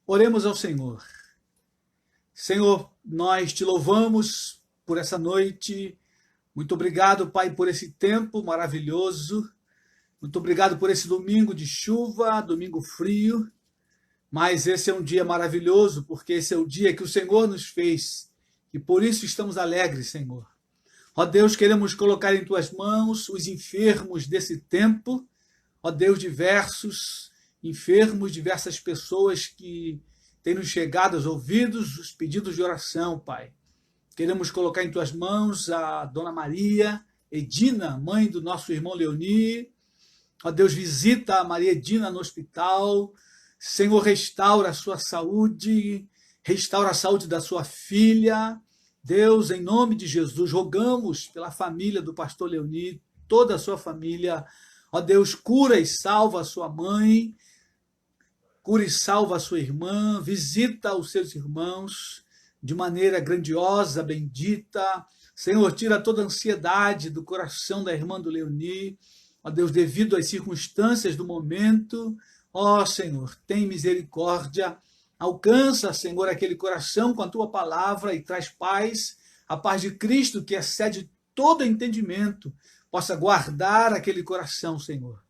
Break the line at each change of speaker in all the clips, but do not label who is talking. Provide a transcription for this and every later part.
Oremos ao Senhor. Senhor, nós te louvamos por essa noite. Muito obrigado, Pai, por esse tempo maravilhoso. Muito obrigado por esse domingo de chuva, domingo frio. Mas esse é um dia maravilhoso, porque esse é o dia que o Senhor nos fez. E por isso estamos alegres, Senhor. Ó Deus, queremos colocar em tuas mãos os enfermos desse tempo. Ó Deus, diversos enfermos, diversas pessoas que têm nos chegado aos ouvidos os pedidos de oração, Pai. Queremos colocar em tuas mãos a Dona Maria Edina, mãe do nosso irmão Leoni. Ó Deus, visita a Maria Edina no hospital. Senhor, restaura a sua saúde, restaura a saúde da sua filha. Deus, em nome de Jesus, rogamos pela família do pastor Leoni, toda a sua família. Ó Deus, cura e salva a sua mãe, cura e salva a sua irmã, visita os seus irmãos de maneira grandiosa, bendita. Senhor, tira toda a ansiedade do coração da irmã do Leoni. Ó Deus, devido às circunstâncias do momento, ó Senhor, tem misericórdia. Alcança, Senhor, aquele coração com a tua palavra e traz paz, a paz de Cristo que excede todo entendimento, possa guardar aquele coração, Senhor,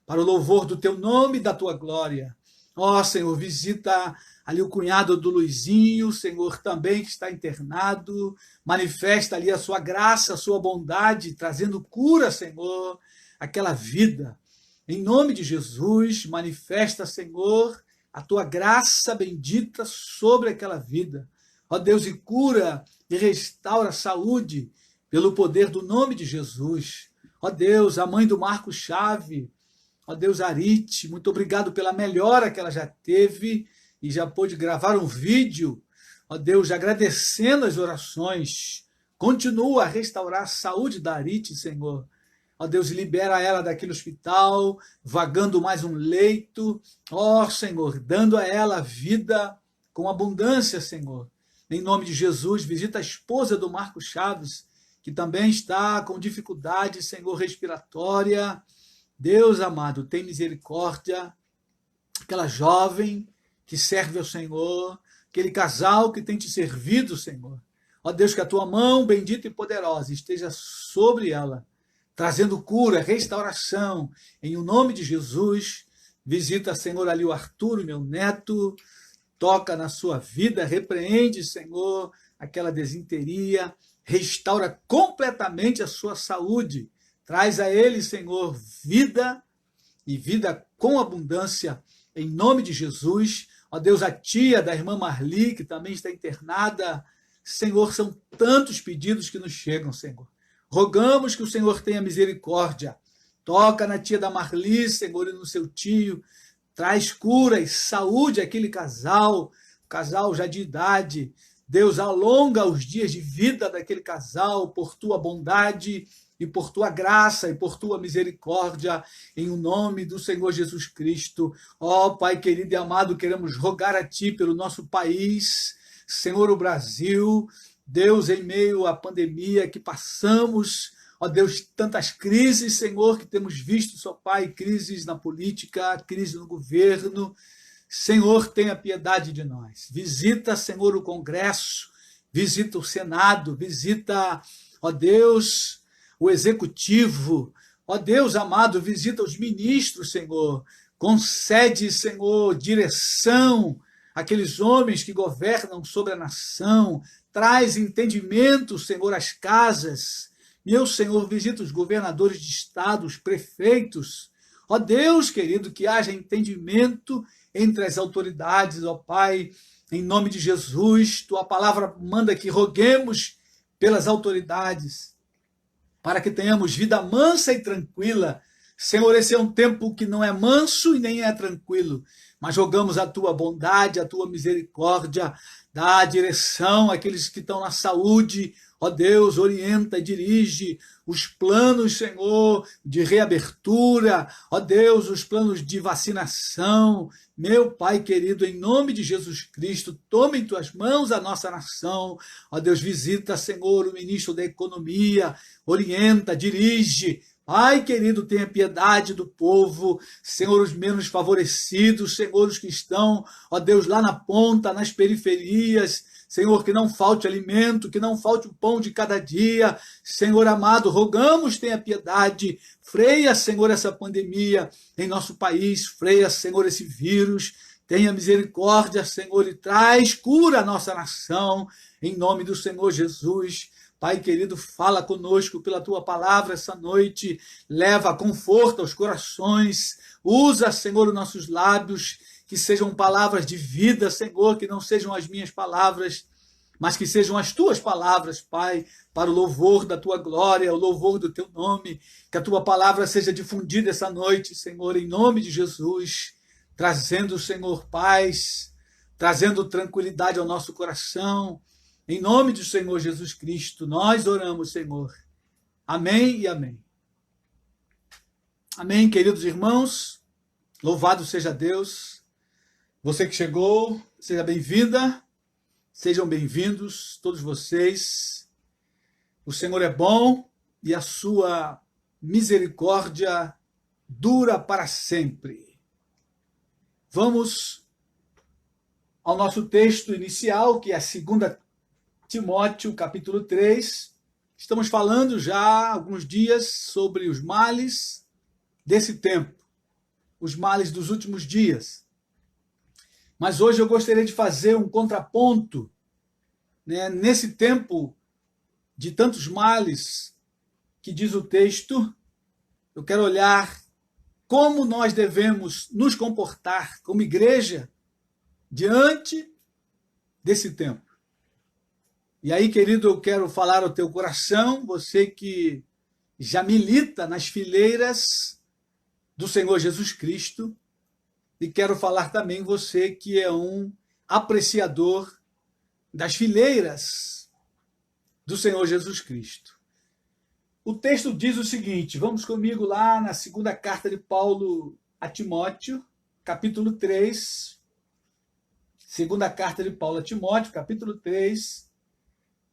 para o louvor do teu nome e da tua glória. Ó Senhor, visita ali o cunhado do Luizinho, Senhor, também que está internado, manifesta ali a sua graça, a sua bondade, trazendo cura, Senhor, àquela vida. Em nome de Jesus, manifesta, Senhor, a tua graça bendita sobre aquela vida. Ó Deus, e cura e restaura a saúde pelo poder do nome de Jesus. Ó Deus, a mãe do Marco Chave, ó Deus, Arite, muito obrigado pela melhora que ela já teve e já pôde gravar um vídeo, ó Deus, agradecendo as orações. Continua a restaurar a saúde da Arite, Senhor. Ó Deus, libera ela daquele hospital, vagando mais um leito. Ó Senhor, dando a ela vida com abundância, Senhor. Em nome de Jesus, visita a esposa do Marco Chaves, que também está com dificuldade, Senhor, respiratória. Deus amado, tem misericórdia. Aquela jovem que serve ao Senhor, aquele casal que tem te servido, Senhor. Ó Deus, que a tua mão bendita e poderosa esteja sobre ela, trazendo cura, restauração, em o nome de Jesus. Visita, Senhor, ali o Arthur, meu neto, toca na sua vida, repreende, Senhor, aquela desinteria, restaura completamente a sua saúde, traz a ele, Senhor, vida e vida com abundância, em nome de Jesus. Ó Deus, a tia da irmã Marli, que também está internada, Senhor, são tantos pedidos que nos chegam, Senhor. Rogamos que o Senhor tenha misericórdia. Toca na tia da Marli, Senhor, e no seu tio. Traz cura e saúde àquele casal já de idade. Deus, alonga os dias de vida daquele casal por tua bondade e por tua graça e por tua misericórdia, em o nome do Senhor Jesus Cristo. Ó Pai querido e amado, queremos rogar a ti pelo nosso país, Senhor, o Brasil. Deus, em meio à pandemia que passamos, ó Deus, tantas crises, Senhor, que temos visto, só Pai, crises na política, crise no governo. Senhor, tenha piedade de nós. Visita, Senhor, o Congresso, visita o Senado, visita, ó Deus, o Executivo. Ó Deus amado, visita os ministros, Senhor. Concede, Senhor, direção àqueles homens que governam sobre a nação. Traz entendimento, Senhor, às casas. Meu Senhor, visita os governadores de estado, os prefeitos. Ó Deus querido, que haja entendimento entre as autoridades, ó Pai, em nome de Jesus. Tua palavra manda que roguemos pelas autoridades, para que tenhamos vida mansa e tranquila. Senhor, esse é um tempo que não é manso e nem é tranquilo, mas rogamos a tua bondade, a tua misericórdia, dá direção àqueles que estão na saúde. Ó Deus, orienta e dirige os planos, Senhor, de reabertura. Ó Deus, os planos de vacinação. Meu Pai querido, em nome de Jesus Cristo, tome em tuas mãos a nossa nação. Ó Deus, visita, Senhor, o ministro da Economia, orienta, dirige, Pai querido, tenha piedade do povo, Senhor, os menos favorecidos, Senhor, os que estão, ó Deus, lá na ponta, nas periferias, Senhor, que não falte alimento, que não falte o pão de cada dia, Senhor amado, rogamos, tenha piedade, freia, Senhor, essa pandemia em nosso país, freia, Senhor, esse vírus, tenha misericórdia, Senhor, e traz cura à nossa nação, em nome do Senhor Jesus. Pai querido, fala conosco pela tua palavra essa noite, leva conforto aos corações, usa, Senhor, os nossos lábios, que sejam palavras de vida, Senhor, que não sejam as minhas palavras, mas que sejam as tuas palavras, Pai, para o louvor da tua glória, o louvor do teu nome, que a tua palavra seja difundida essa noite, Senhor, em nome de Jesus, trazendo, Senhor, paz, trazendo tranquilidade ao nosso coração. Em nome do Senhor Jesus Cristo, nós oramos, Senhor. Amém e amém. Amém, queridos irmãos. Louvado seja Deus. Você que chegou, seja bem-vinda. Sejam bem-vindos, todos vocês. O Senhor é bom e a sua misericórdia dura para sempre. Vamos ao nosso texto inicial, que é a 2 Timóteo, capítulo 3. Estamos falando já há alguns dias sobre os males desse tempo, os males dos últimos dias. Mas hoje eu gostaria de fazer um contraponto, né, nesse tempo de tantos males que diz o texto. Eu quero olhar como nós devemos nos comportar como igreja diante desse tempo. E aí, querido, eu quero falar ao teu coração, você que já milita nas fileiras do Senhor Jesus Cristo, e quero falar também você que é um apreciador das fileiras do Senhor Jesus Cristo. O texto diz o seguinte, vamos comigo lá na 2ª carta de Paulo a Timóteo, capítulo 3, 2ª carta de Paulo a Timóteo, capítulo 3,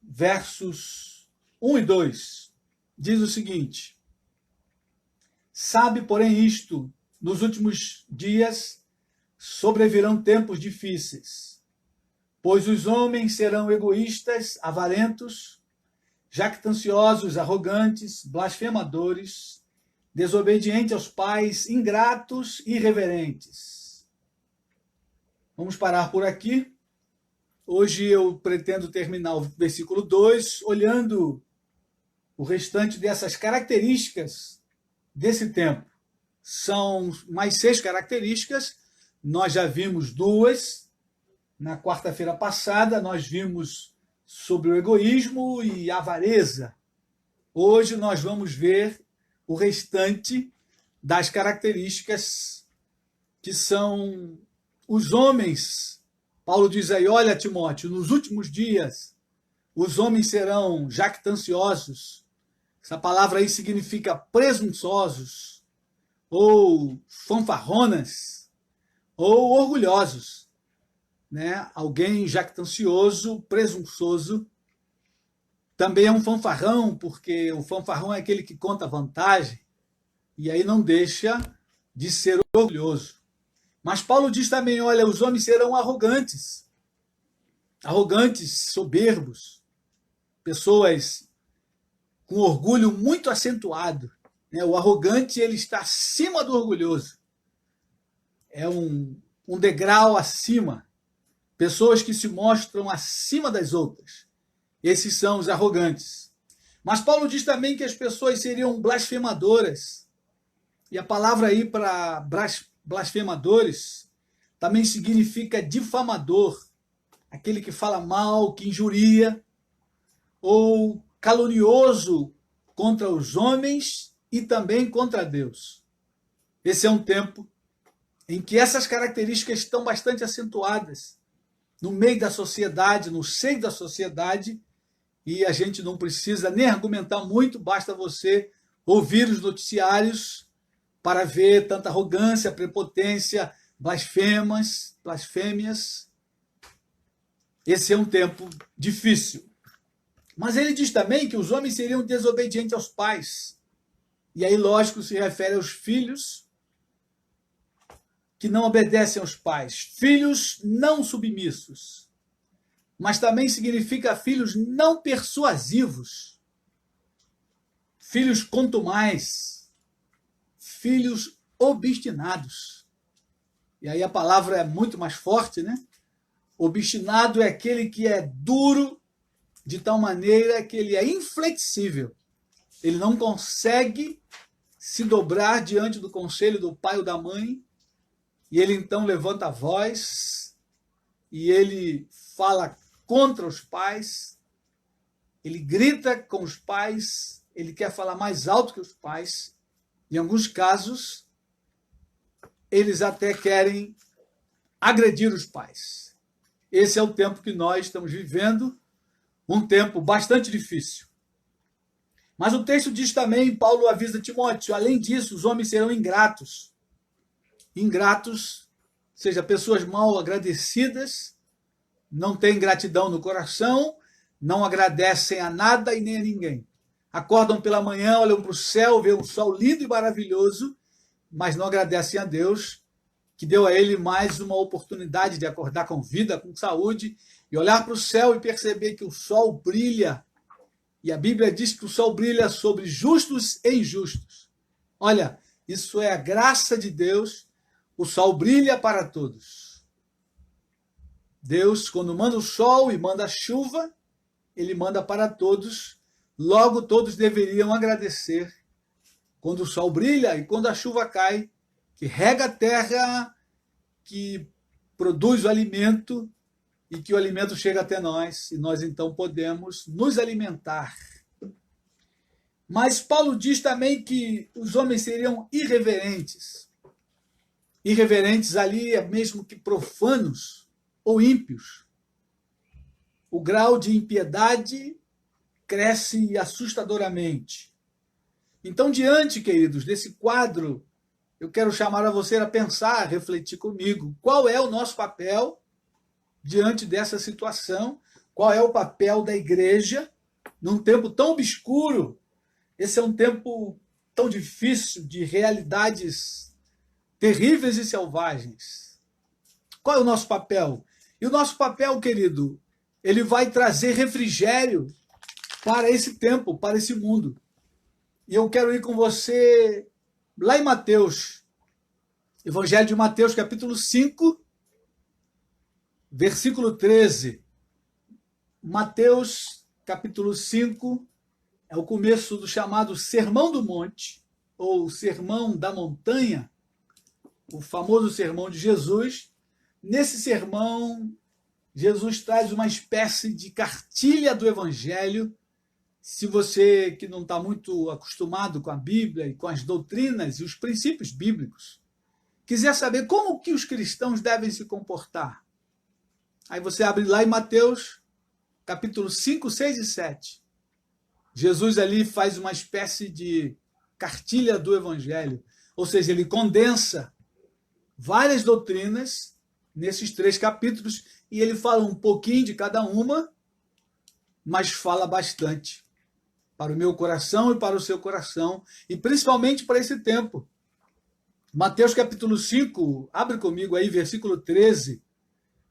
versos 1 e 2, diz o seguinte: sabe, porém, isto, nos últimos dias sobrevirão tempos difíceis, pois os homens serão egoístas, avarentos, jactanciosos, arrogantes, blasfemadores, desobedientes aos pais, ingratos e irreverentes. Vamos parar por aqui. Hoje eu pretendo terminar o versículo 2, olhando o restante dessas características desse tempo. São mais 6 características, nós já vimos 2. Na quarta-feira passada, nós vimos sobre o egoísmo e a avareza. Hoje nós vamos ver o restante das características que são os homens. Paulo diz aí, olha, Timóteo, nos últimos dias os homens serão jactanciosos. Essa palavra aí significa presunçosos, ou fanfarronas, ou orgulhosos. Né? Alguém jactancioso, presunçoso, também é um fanfarrão, porque o fanfarrão é aquele que conta vantagem, e aí não deixa de ser orgulhoso. Mas Paulo diz também, olha, os homens serão arrogantes, soberbos, pessoas com orgulho muito acentuado. Né? O arrogante, ele está acima do orgulhoso. É um degrau acima. Pessoas que se mostram acima das outras. Esses são os arrogantes. Mas Paulo diz também que as pessoas seriam blasfemadoras. E a palavra aí para blasfemadores também significa difamador, aquele que fala mal, que injuria, ou calunioso contra os homens e também contra Deus. Esse é um tempo em que essas características estão bastante acentuadas no meio da sociedade, no seio da sociedade, e a gente não precisa nem argumentar muito, basta você ouvir os noticiários para ver tanta arrogância, prepotência, blasfêmias. Esse é um tempo difícil. Mas ele diz também que os homens seriam desobedientes aos pais. E aí, lógico, se refere aos filhos que não obedecem aos pais, filhos não submissos, mas também significa filhos não persuasivos, filhos contumazes, filhos obstinados. E aí a palavra é muito mais forte, né? Obstinado é aquele que é duro de tal maneira que ele é inflexível. Ele não consegue se dobrar diante do conselho do pai ou da mãe, e ele então levanta a voz, e ele fala contra os pais, ele grita com os pais, ele quer falar mais alto que os pais. Em alguns casos, eles até querem agredir os pais. Esse é o tempo que nós estamos vivendo, um tempo bastante difícil. Mas o texto diz também, Paulo avisa Timóteo, além disso, os homens serão ingratos. Ingratos, ou seja, pessoas mal agradecidas, não têm gratidão no coração, não agradecem a nada e nem a ninguém. Acordam pela manhã, olham para o céu, vê um sol lindo e maravilhoso, mas não agradecem a Deus, que deu a ele mais uma oportunidade de acordar com vida, com saúde, e olhar para o céu e perceber que o sol brilha. E a Bíblia diz que o sol brilha sobre justos e injustos. Olha, isso é a graça de Deus, o sol brilha para todos. Deus, quando manda o sol e manda a chuva, ele manda para todos, logo todos deveriam agradecer quando o sol brilha e quando a chuva cai, que rega a terra, que produz o alimento e que o alimento chega até nós e nós então podemos nos alimentar. Mas Paulo diz também que os homens seriam irreverentes. Irreverentes ali é mesmo que profanos ou ímpios. O grau de impiedade cresce assustadoramente. Então, diante, queridos, desse quadro, eu quero chamar a você a pensar, a refletir comigo. Qual é o nosso papel diante dessa situação? Qual é o papel da igreja num tempo tão obscuro? Esse é um tempo tão difícil, de realidades terríveis e selvagens. Qual é o nosso papel? E o nosso papel, querido, ele vai trazer refrigério para esse tempo, para esse mundo. E eu quero ir com você lá em Mateus, Evangelho de Mateus, capítulo 5, versículo 13. Mateus, capítulo 5, é o começo do chamado Sermão do Monte, ou Sermão da Montanha, o famoso sermão de Jesus. Nesse sermão, Jesus traz uma espécie de cartilha do Evangelho. Se você que não está muito acostumado com a Bíblia e com as doutrinas e os princípios bíblicos, quiser saber como que os cristãos devem se comportar, aí você abre lá em Mateus, capítulo 5, 6 e 7. Jesus ali faz uma espécie de cartilha do Evangelho, ou seja, ele condensa várias doutrinas nesses 3 capítulos e ele fala um pouquinho de cada uma, mas fala bastante para o meu coração e para o seu coração, e principalmente para esse tempo. Mateus capítulo 5, abre comigo aí, versículo 13,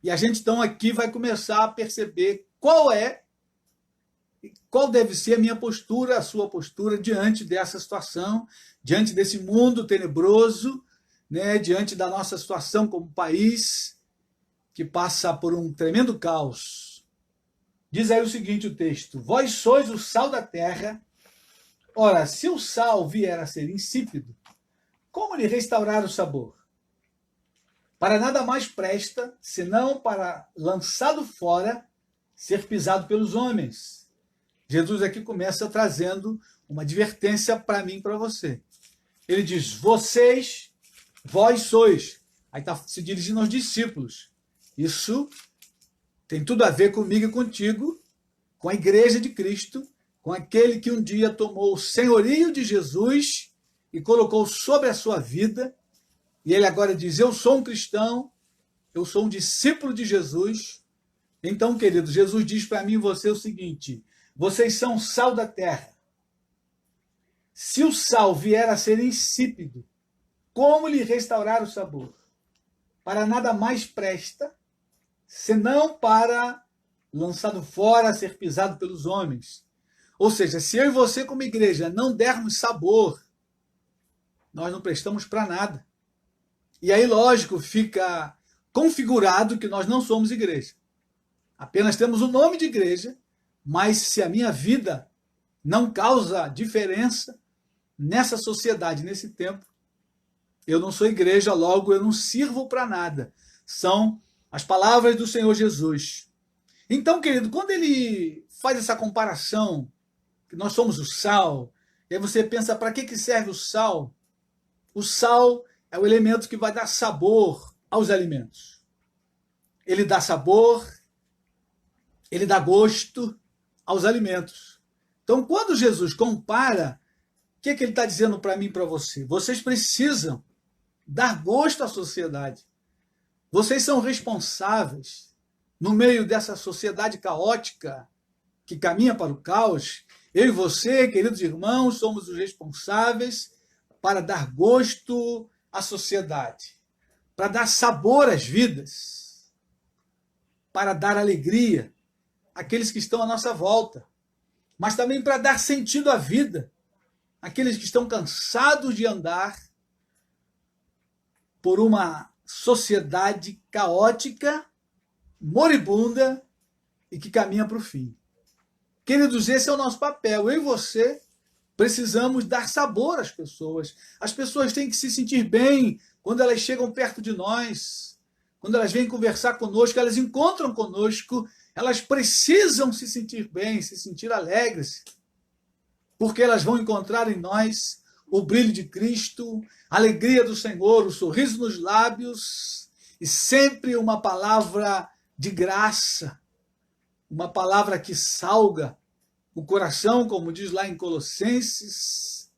e a gente então aqui vai começar a perceber qual deve ser a minha postura, a sua postura diante dessa situação, diante desse mundo tenebroso, né, diante da nossa situação como país, que passa por um tremendo caos. Diz aí o seguinte o texto: vós sois o sal da terra. Ora, se o sal vier a ser insípido, como lhe restaurar o sabor? Para nada mais presta, senão para, lançado fora, ser pisado pelos homens. Jesus aqui começa trazendo uma advertência para mim e para você. Ele diz, vós sois. Aí está se dirigindo aos discípulos. Isso tem tudo a ver comigo e contigo, com a igreja de Cristo, com aquele que um dia tomou o senhorio de Jesus e colocou sobre a sua vida. E ele agora diz, eu sou um cristão, eu sou um discípulo de Jesus. Então, querido, Jesus diz para mim e você o seguinte, vocês são sal da terra. Se o sal vier a ser insípido, como lhe restaurar o sabor? Para nada mais presta, senão para lançado fora, ser pisado pelos homens. Ou seja, se eu e você como igreja não dermos sabor, nós não prestamos para nada. E aí, lógico, fica configurado que nós não somos igreja. Apenas temos o nome de igreja, mas se a minha vida não causa diferença nessa sociedade, nesse tempo, eu não sou igreja, logo eu não sirvo para nada. São as palavras do Senhor Jesus. Então, querido, quando ele faz essa comparação, que nós somos o sal, e aí você pensa, para que serve o sal? O sal é o elemento que vai dar sabor aos alimentos. Ele dá sabor, ele dá gosto aos alimentos. Então, quando Jesus compara, o que ele está dizendo para mim e para você? Vocês precisam dar gosto à sociedade. Vocês são responsáveis, no meio dessa sociedade caótica que caminha para o caos. Eu e você, queridos irmãos, somos os responsáveis para dar gosto à sociedade, para dar sabor às vidas, para dar alegria àqueles que estão à nossa volta, mas também para dar sentido à vida àqueles que estão cansados de andar por uma sociedade caótica, moribunda e que caminha para o fim. Queridos, esse é o nosso papel. Eu e você precisamos dar sabor às pessoas. As pessoas têm que se sentir bem quando elas chegam perto de nós, quando elas vêm conversar conosco, elas encontram conosco, elas precisam se sentir bem, se sentir alegres, porque elas vão encontrar em nós o brilho de Cristo, a alegria do Senhor, o sorriso nos lábios e sempre uma palavra de graça, uma palavra que salga o coração, como diz lá em Colossenses,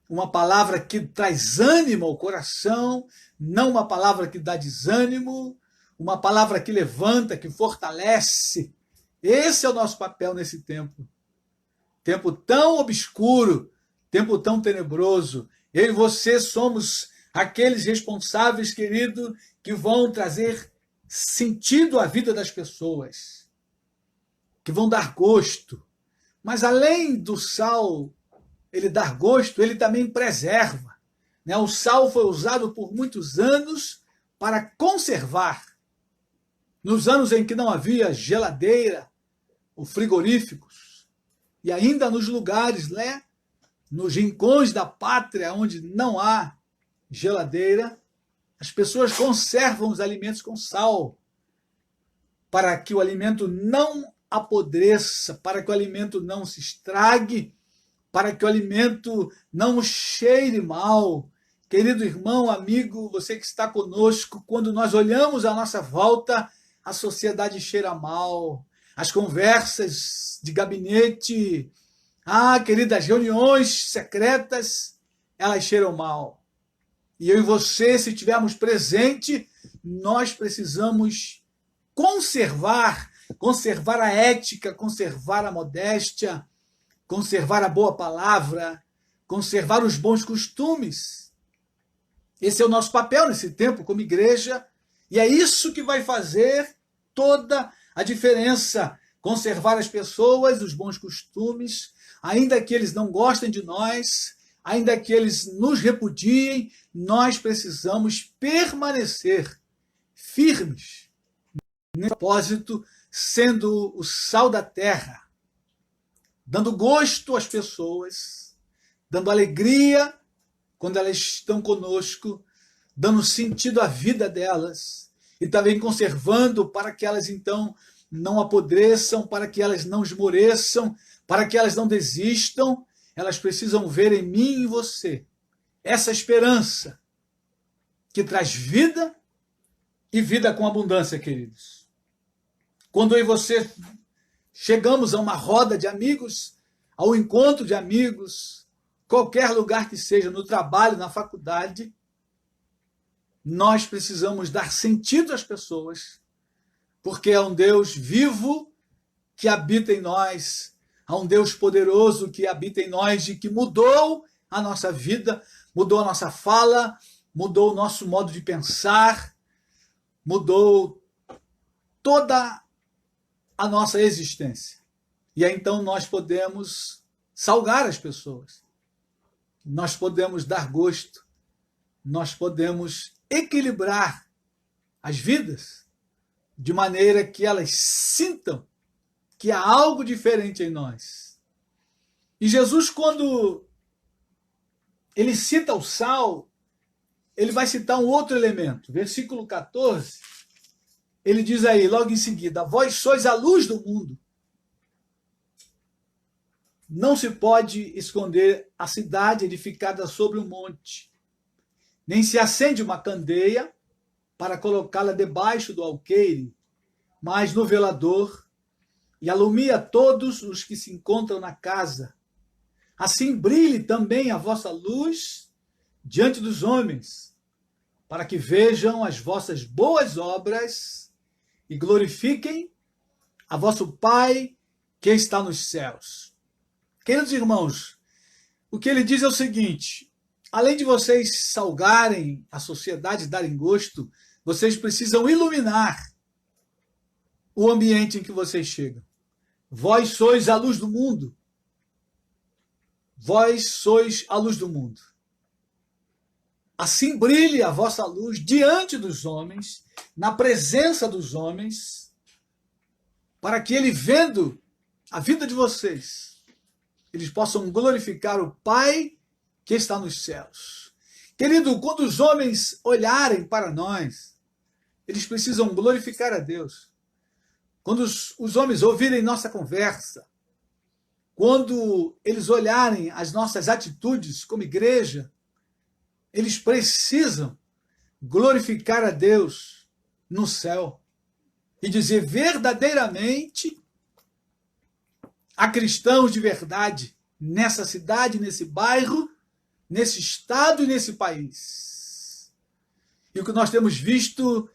uma palavra que traz ânimo ao coração, não uma palavra que dá desânimo, uma palavra que levanta, que fortalece. Esse é o nosso papel nesse tempo. Tempo tão obscuro, tempo tão tenebroso. Eu e você somos aqueles responsáveis, querido, que vão trazer sentido à vida das pessoas, que vão dar gosto. Mas além do sal, ele dar gosto, ele também preserva. Né? O sal foi usado por muitos anos para conservar. Nos anos em que não havia geladeira ou frigoríficos, e ainda nos lugares, né, nos rincões da pátria onde não há geladeira, as pessoas conservam os alimentos com sal, para que o alimento não apodreça, para que o alimento não se estrague, para que o alimento não cheire mal. Querido irmão, amigo, você que está conosco, quando nós olhamos à nossa volta, a sociedade cheira mal, as conversas de gabinete, queridas, reuniões secretas, elas cheiram mal. E eu e você, se estivermos presente, nós precisamos conservar a ética, conservar a modéstia, conservar a boa palavra, conservar os bons costumes. Esse é o nosso papel nesse tempo como igreja, e é isso que vai fazer toda a diferença. Conservar as pessoas, os bons costumes, ainda que eles não gostem de nós, ainda que eles nos repudiem, nós precisamos permanecer firmes no propósito, sendo o sal da terra, dando gosto às pessoas, dando alegria quando elas estão conosco, dando sentido à vida delas e também conservando para que elas então não apodreçam, para que elas não esmoreçam, para que elas não desistam. Elas precisam ver em mim e em você essa esperança que traz vida e vida com abundância, queridos. Quando eu e você chegamos a uma roda de amigos, ao encontro de amigos, qualquer lugar que seja, no trabalho, na faculdade, nós precisamos dar sentido às pessoas, porque é um Deus vivo que habita em nós. a um Deus poderoso que habita em nós e que mudou a nossa vida, mudou a nossa fala, mudou o nosso modo de pensar, mudou toda a nossa existência. E aí então nós podemos salgar as pessoas, nós podemos dar gosto, nós podemos equilibrar as vidas de maneira que elas sintam que há algo diferente em nós. E Jesus, quando ele cita o sal, ele vai citar um outro elemento. Versículo 14, ele diz aí, logo em seguida, vós sois a luz do mundo. Não se pode esconder a cidade edificada sobre um monte, nem se acende uma candeia para colocá-la debaixo do alqueire, mas no velador, e alumia todos os que se encontram na casa. Assim brilhe também a vossa luz diante dos homens, para que vejam as vossas boas obras e glorifiquem a vosso Pai que está nos céus. Queridos irmãos, o que ele diz é o seguinte: além de vocês salgarem a sociedade, darem gosto, vocês precisam iluminar o ambiente em que vocês chegam. Vós sois a luz do mundo. Vós sois a luz do mundo. Assim brilhe a vossa luz diante dos homens, na presença dos homens, para que ele, vendo a vida de vocês, eles possam glorificar o Pai que está nos céus. Querido, quando os homens olharem para nós, eles precisam glorificar a Deus. Quando os homens ouvirem nossa conversa, quando eles olharem as nossas atitudes como igreja, eles precisam glorificar a Deus no céu e dizer verdadeiramente há cristãos de verdade nessa cidade, nesse bairro, nesse estado e nesse país. E o que nós temos visto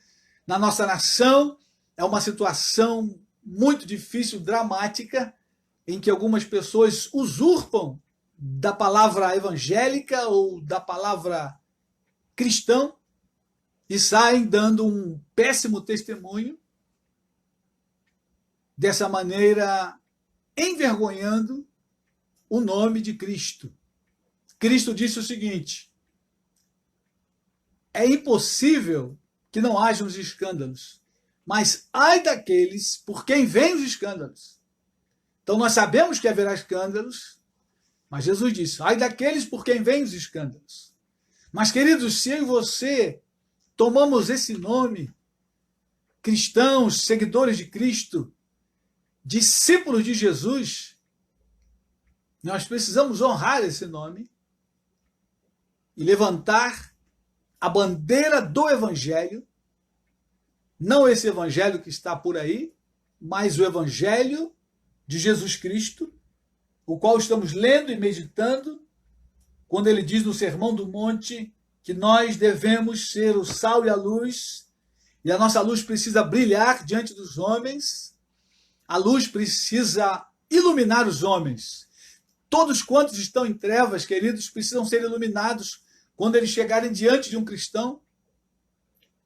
na nossa nação é uma situação muito difícil, dramática, em que algumas pessoas usurpam da palavra evangélica ou da palavra cristão e saem dando um péssimo testemunho, dessa maneira envergonhando o nome de Cristo. Cristo disse o seguinte: é impossível que não haja os escândalos, mas ai daqueles por quem vêm os escândalos. Então nós sabemos que haverá escândalos, mas Jesus disse, ai daqueles por quem vêm os escândalos. Mas, queridos, se eu e você tomamos esse nome, cristãos, seguidores de Cristo, discípulos de Jesus, nós precisamos honrar esse nome e levantar a bandeira do Evangelho, não esse Evangelho que está por aí, mas o Evangelho de Jesus Cristo, o qual estamos lendo e meditando, quando ele diz no Sermão do Monte que nós devemos ser o sal e a luz, e a nossa luz precisa brilhar diante dos homens, a luz precisa iluminar os homens. Todos quantos estão em trevas, queridos, precisam ser iluminados quando eles chegarem diante de um cristão.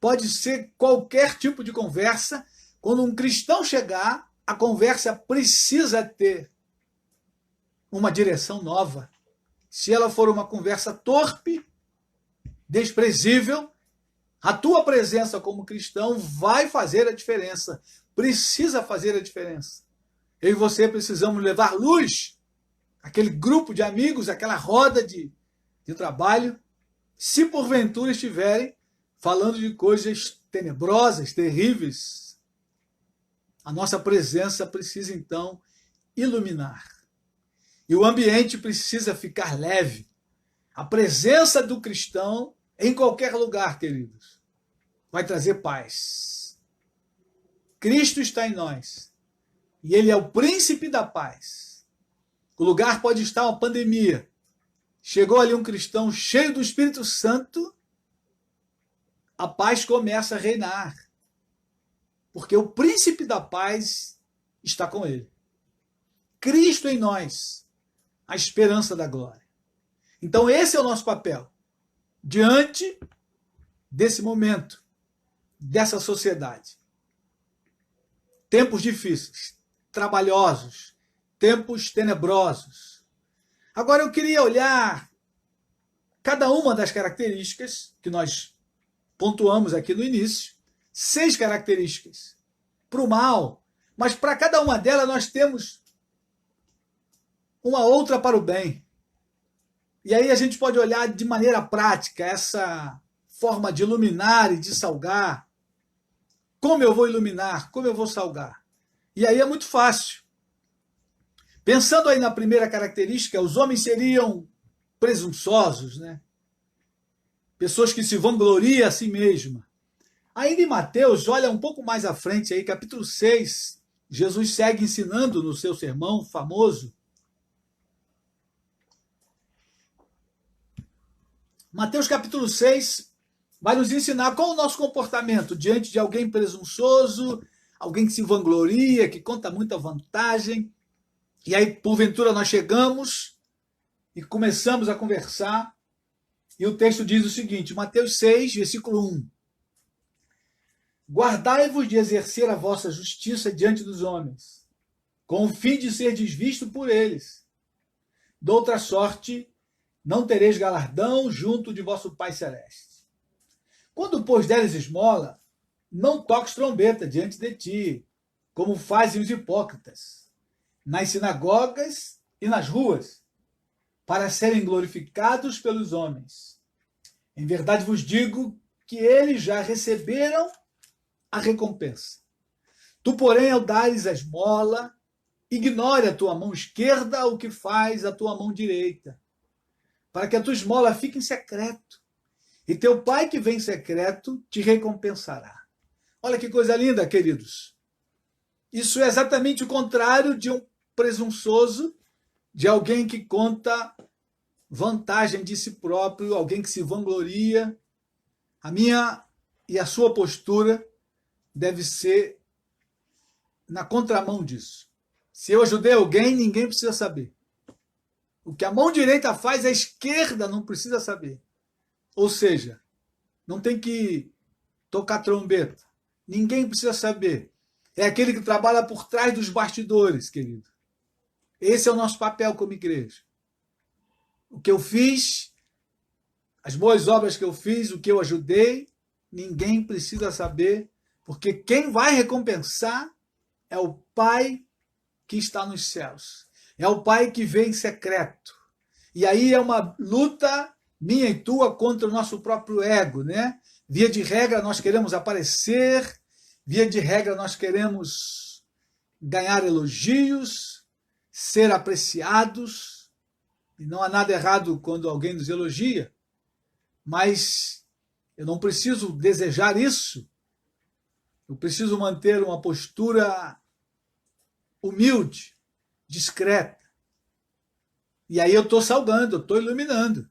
Pode ser qualquer tipo de conversa. Quando um cristão chegar, a conversa precisa ter uma direção nova. Se ela for uma conversa torpe, desprezível, a tua presença como cristão vai fazer a diferença. Precisa fazer a diferença. Eu e você precisamos levar luz àquele grupo de amigos, àquela roda de trabalho, se porventura estiverem falando de coisas tenebrosas, terríveis. A nossa presença precisa, então, iluminar. E o ambiente precisa ficar leve. A presença do cristão, em qualquer lugar, queridos, vai trazer paz. Cristo está em nós. E ele é o príncipe da paz. O lugar pode estar uma pandemia. Chegou ali um cristão cheio do Espírito Santo, a paz começa a reinar. Porque o príncipe da paz está com ele. Cristo em nós, a esperança da glória. Então esse é o nosso papel diante desse momento, dessa sociedade. Tempos difíceis, trabalhosos, tempos tenebrosos. Agora eu queria olhar cada uma das características que nós pontuamos aqui no início, 6 características para o mal, mas para cada uma delas nós temos uma outra para o bem. E aí a gente pode olhar de maneira prática essa forma de iluminar e de salgar. Como eu vou iluminar? Como eu vou salgar? E aí é muito fácil. Pensando aí na primeira característica, os homens seriam presunçosos, né? Pessoas que se vangloriam a si mesma. Ainda em Mateus, olha um pouco mais à frente aí, capítulo 6, Jesus segue ensinando no seu sermão famoso. Mateus capítulo 6 vai nos ensinar qual é o nosso comportamento diante de alguém presunçoso, alguém que se vangloria, que conta muita vantagem. E aí, porventura, nós chegamos e começamos a conversar. E o texto diz o seguinte, Mateus 6, versículo 1. Guardai-vos de exercer a vossa justiça diante dos homens, com o fim de ser desvisto por eles. Doutra sorte, não tereis galardão junto de vosso Pai Celeste. Quando, pois, deres esmola, não toques trombeta diante de ti, como fazem os hipócritas, nas sinagogas e nas ruas, para serem glorificados pelos homens. Em verdade vos digo que eles já receberam a recompensa. Tu, porém, ao dares a esmola, ignore a tua mão esquerda o que faz a tua mão direita, para que a tua esmola fique em secreto. E teu Pai que vem em secreto te recompensará. Olha que coisa linda, queridos. Isso é exatamente o contrário de um presunçoso, de alguém que conta vantagem de si próprio, alguém que se vangloria. A minha e a sua postura deve ser na contramão disso. Se eu ajudei alguém, ninguém precisa saber. O que a mão direita faz, a esquerda não precisa saber. Ou seja, não tem que tocar trombeta. Ninguém precisa saber. É aquele que trabalha por trás dos bastidores, querido. Esse é o nosso papel como igreja. O que eu fiz, as boas obras que eu fiz, o que eu ajudei, ninguém precisa saber, porque quem vai recompensar é o Pai que está nos céus. É o Pai que vem em secreto. E aí é uma luta minha e tua contra o nosso próprio ego, né? Via de regra nós queremos aparecer, via de regra nós queremos ganhar elogios, ser apreciados, e não há nada errado quando alguém nos elogia, mas eu não preciso desejar isso. Eu preciso manter uma postura humilde, discreta. E aí eu estou salgando, eu estou iluminando.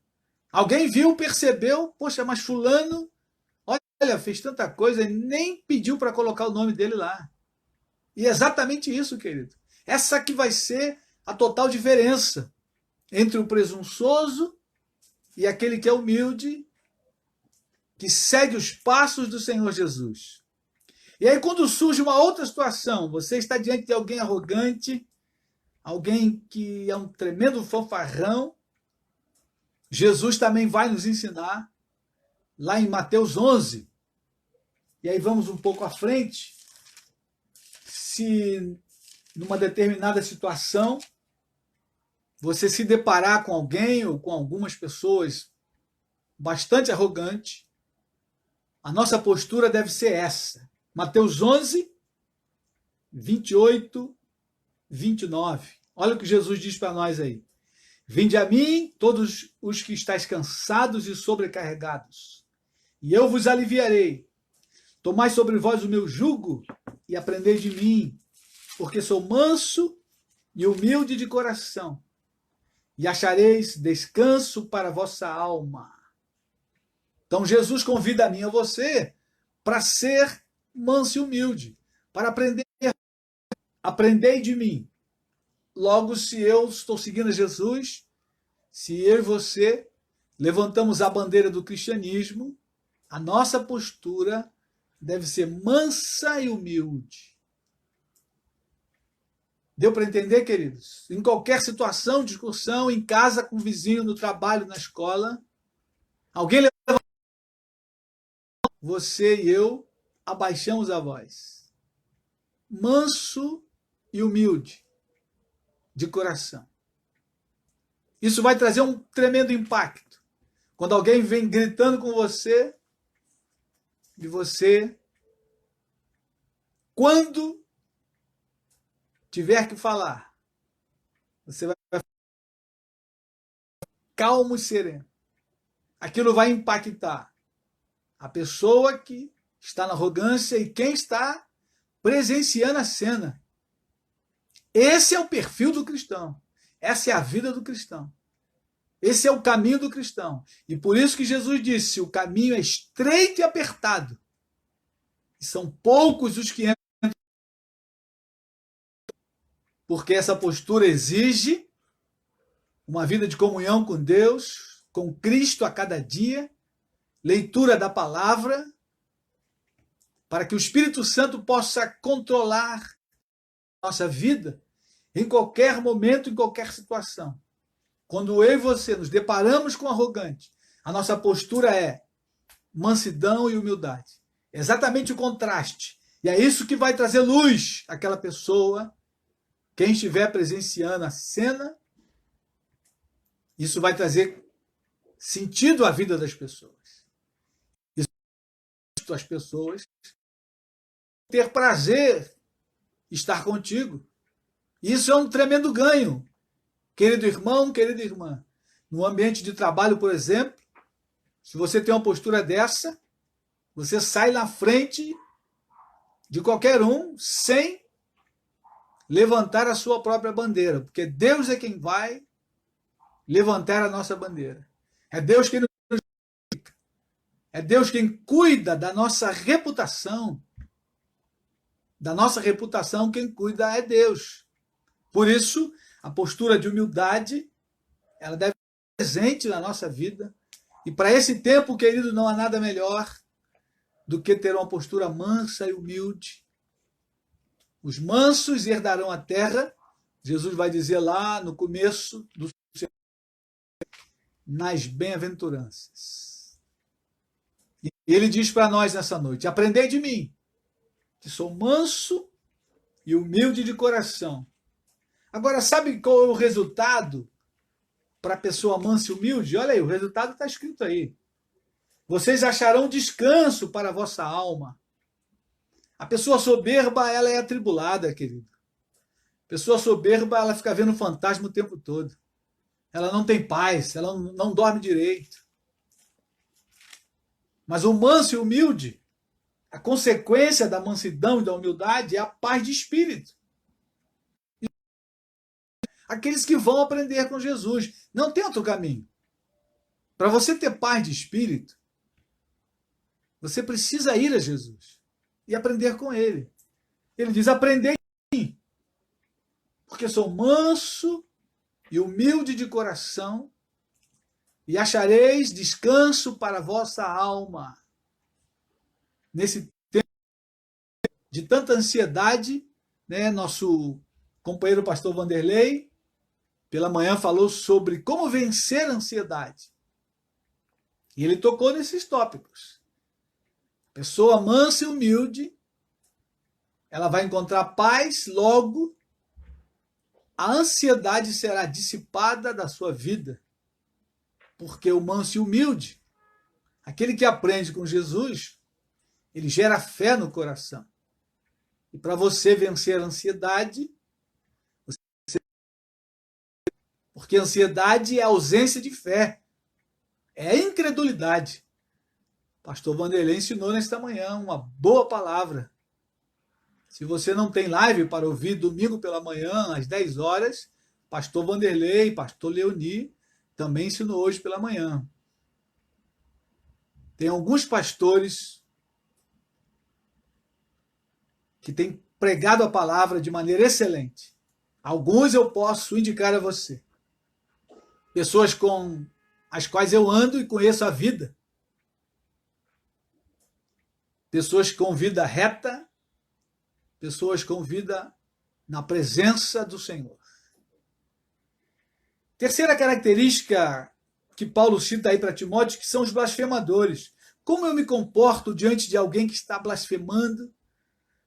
Alguém viu, percebeu, poxa, mas fulano, olha, fez tanta coisa e nem pediu para colocar o nome dele lá. E é exatamente isso, querido. Essa que vai ser a total diferença entre o presunçoso e aquele que é humilde, que segue os passos do Senhor Jesus. E aí quando surge uma outra situação, você está diante de alguém arrogante, alguém que é um tremendo fanfarrão, Jesus também vai nos ensinar, lá em Mateus 11, e aí vamos um pouco à frente, se numa determinada situação você se deparar com alguém ou com algumas pessoas bastante arrogantes, a nossa postura deve ser essa. Mateus 11, 28, 29. Olha o que Jesus diz para nós aí. Vinde a mim, todos os que estáis cansados e sobrecarregados, e eu vos aliviarei. Tomai sobre vós o meu jugo e aprendei de mim, porque sou manso e humilde de coração, e achareis descanso para a vossa alma. Então Jesus convida a mim e a você para ser manso e humilde, para aprender. Aprendei de mim. Logo, se eu estou seguindo Jesus, se eu e você levantamos a bandeira do cristianismo, a nossa postura deve ser mansa e humilde. Deu para entender, queridos? Em qualquer situação, discussão, em casa, com o vizinho, no trabalho, na escola, alguém levanta, você e eu abaixamos a voz. Manso e humilde de coração. Isso vai trazer um tremendo impacto. Quando alguém vem gritando com você, e você, quando tiver que falar, você vai calmo e sereno. Aquilo vai impactar a pessoa que está na arrogância e quem está presenciando a cena. Esse é o perfil do cristão. Essa é a vida do cristão. Esse é o caminho do cristão. E por isso que Jesus disse, o caminho é estreito e apertado. E são poucos os que entram. Porque essa postura exige uma vida de comunhão com Deus, com Cristo a cada dia, leitura da palavra, para que o Espírito Santo possa controlar nossa vida em qualquer momento, em qualquer situação. Quando eu e você nos deparamos com arrogante, a nossa postura é mansidão e humildade. Exatamente o contraste. E é isso que vai trazer luz àquela pessoa, quem estiver presenciando a cena, isso vai trazer sentido à vida das pessoas. Isso as pessoas ter prazer em estar contigo. Isso é um tremendo ganho. Querido irmão, querida irmã, no ambiente de trabalho, por exemplo, se você tem uma postura dessa, você sai na frente de qualquer um sem levantar a sua própria bandeira, porque Deus é quem vai levantar a nossa bandeira. É Deus quem nos é Deus quem cuida da nossa reputação. Da nossa reputação, quem cuida é Deus. Por isso, a postura de humildade, ela deve estar presente na nossa vida. E para esse tempo, querido, não há nada melhor do que ter uma postura mansa e humilde. Os mansos herdarão a terra. Jesus vai dizer lá no começo do nas bem-aventuranças. E ele diz para nós nessa noite, aprendei de mim, que sou manso e humilde de coração. Agora, sabe qual é o resultado para a pessoa mansa e humilde? Olha aí, o resultado está escrito aí. Vocês acharão descanso para a vossa alma. A pessoa soberba, ela é atribulada, querido. A pessoa soberba, ela fica vendo fantasma o tempo todo. Ela não tem paz, ela não dorme direito. Mas o manso e humilde, a consequência da mansidão e da humildade é a paz de espírito. Aqueles que vão aprender com Jesus. Não tem outro caminho. Para você ter paz de espírito, você precisa ir a Jesus e aprender com ele. Ele diz, aprendei de mim, porque sou manso e humilde de coração, e achareis descanso para a vossa alma. Nesse tempo de tanta ansiedade, né, nosso companheiro pastor Vanderlei, pela manhã falou sobre como vencer a ansiedade. E ele tocou nesses tópicos. Pessoa mansa e humilde, ela vai encontrar paz, logo a ansiedade será dissipada da sua vida. Porque o manso e humilde, aquele que aprende com Jesus, ele gera fé no coração. E para você vencer a ansiedade, porque a ansiedade é a ausência de fé, é a incredulidade. Pastor Vanderlei ensinou nesta manhã uma boa palavra. Se você não tem live para ouvir domingo pela manhã, às 10 horas, pastor Vanderlei, pastor Leoni, também ensinou hoje pela manhã. Tem alguns pastores que têm pregado a palavra de maneira excelente. Alguns eu posso indicar a você. Pessoas com as quais eu ando e conheço a vida. Pessoas com vida reta, pessoas com vida na presença do Senhor. Terceira característica que Paulo cita aí para Timóteo, que são os blasfemadores. Como eu me comporto diante de alguém que está blasfemando,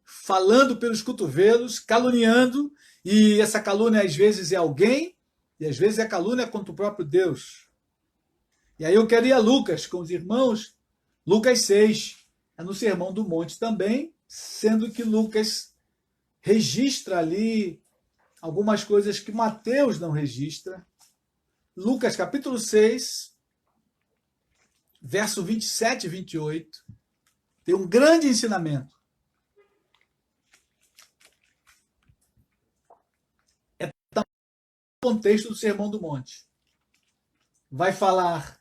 falando pelos cotovelos, caluniando, e essa calúnia às vezes é alguém, e às vezes é calúnia contra o próprio Deus. E aí eu quero ir a Lucas com os irmãos, Lucas 6, é no Sermão do Monte também, sendo que Lucas registra ali algumas coisas que Mateus não registra. Lucas capítulo 6, verso 27 e 28, tem um grande ensinamento. É o contexto do Sermão do Monte. Vai falar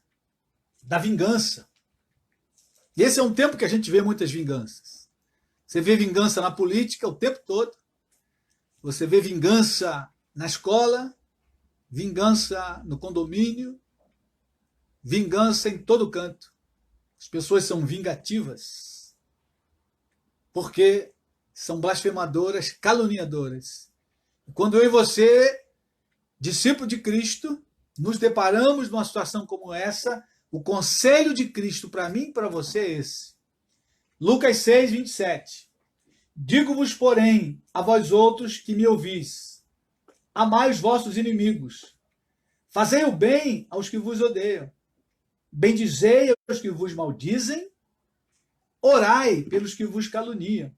da vingança. E esse é um tempo que a gente vê muitas vinganças. Você vê vingança na política o tempo todo. Você vê vingança na escola, vingança no condomínio, vingança em todo canto. As pessoas são vingativas porque são blasfemadoras, caluniadoras. Quando eu e você, discípulo de Cristo, nos deparamos numa situação como essa, o conselho de Cristo para mim e para você é esse. Lucas 6, 27. Digo-vos, porém, a vós outros que me ouvis, amai os vossos inimigos, fazei o bem aos que vos odeiam, bendizei aos que vos maldizem, orai pelos que vos caluniam.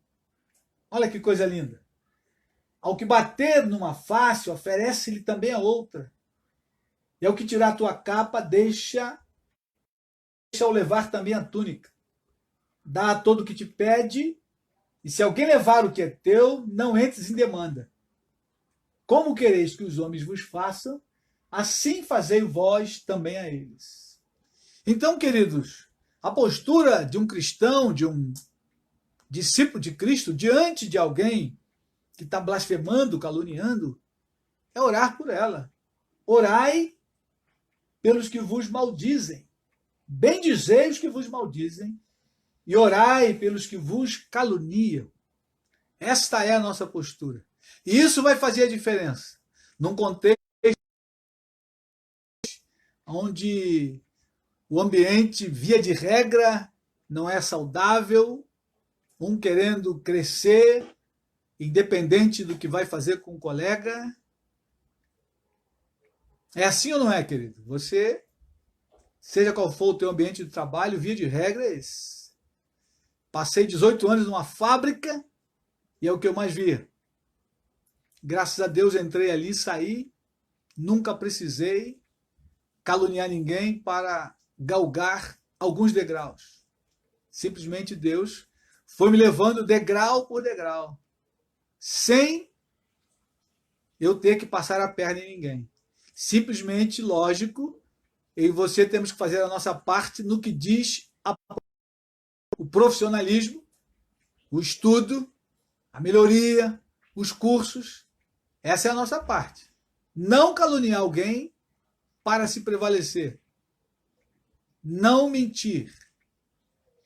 Olha que coisa linda. Ao que bater numa face, oferece-lhe também a outra. E ao que tirar a tua capa, deixa-o levar também a túnica. Dá a todo o que te pede, e se alguém levar o que é teu, não entres em demanda. Como quereis que os homens vos façam, assim fazei vós também a eles. Então, queridos, a postura de um cristão, de um discípulo de Cristo, diante de alguém que está blasfemando, caluniando, é orar por ela. Orai pelos que vos maldizem. Bendizei os que vos maldizem e orai pelos que vos caluniam. Esta é a nossa postura. E isso vai fazer a diferença num contexto onde o ambiente, via de regra, não é saudável, um querendo crescer, independente do que vai fazer com o colega. É assim ou não é, querido? Você, seja qual for o teu ambiente de trabalho, via de regra é esse. Passei 18 anos numa fábrica e é o que eu mais via. Graças a Deus entrei ali, saí, nunca precisei caluniar ninguém para galgar alguns degraus. Simplesmente Deus foi me levando degrau por degrau, sem eu ter que passar a perna em ninguém. Simplesmente, lógico, eu e você temos que fazer a nossa parte no que diz o profissionalismo, o estudo, a melhoria, os cursos. Essa é a nossa parte. Não caluniar alguém para se prevalecer. Não mentir.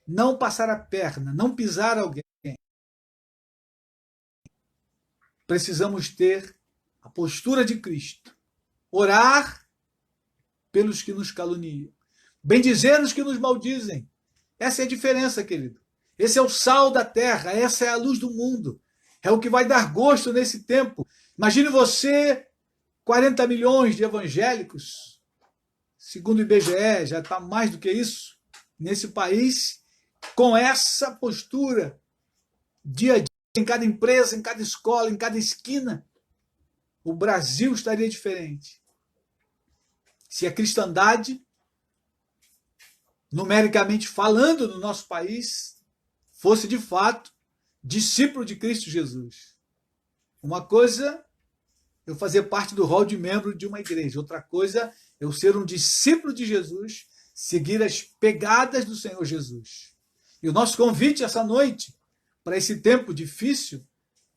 Não passar a perna. Não pisar alguém. Precisamos ter a postura de Cristo. Orar pelos que nos caluniam. Bendizer os que nos maldizem. Essa é a diferença, querido. Esse é o sal da terra. Essa é a luz do mundo. É o que vai dar gosto nesse tempo. Imagine você, 40 milhões de evangélicos, segundo o IBGE, já está mais do que isso, nesse país, com essa postura, dia a dia, em cada empresa, em cada escola, em cada esquina. O Brasil estaria diferente. Se a cristandade, numericamente falando no nosso país, fosse de fato discípulo de Cristo Jesus. Uma coisa eu fazer parte do rol de membro de uma igreja, outra coisa eu ser um discípulo de Jesus, seguir as pegadas do Senhor Jesus. E o nosso convite essa noite, para esse tempo difícil,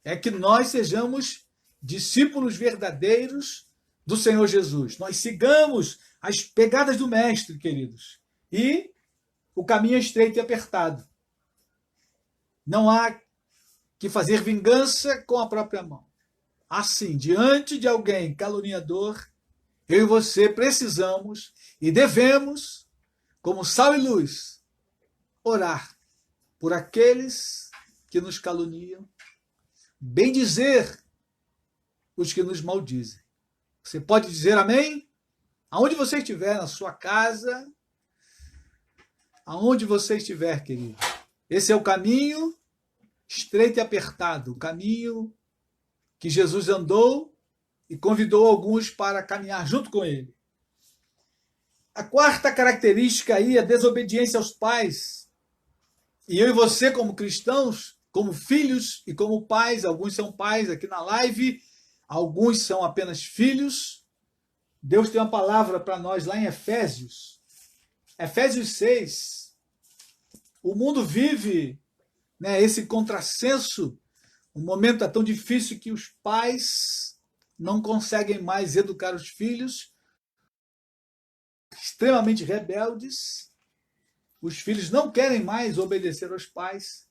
é que nós sejamos discípulos verdadeiros do Senhor Jesus. Nós sigamos as pegadas do Mestre, queridos. E o caminho é estreito e apertado. Não há que fazer vingança com a própria mão. Assim, diante de alguém caluniador, eu e você precisamos e devemos, como sal e luz, orar por aqueles que nos caluniam, bendizer os que nos maldizem. Você pode dizer amém? Aonde você estiver, na sua casa, aonde você estiver, querido. Esse é o caminho estreito e apertado, o caminho que Jesus andou e convidou alguns para caminhar junto com ele. A quarta característica aí é a desobediência aos pais. E eu e você, como cristãos, como filhos e como pais, alguns são pais aqui na live, alguns são apenas filhos. Deus tem uma palavra para nós lá em Efésios. Efésios 6. O mundo vive, né, esse contrassenso. O momento é tão difícil que os pais não conseguem mais educar os filhos, extremamente rebeldes. Os filhos não querem mais obedecer aos pais.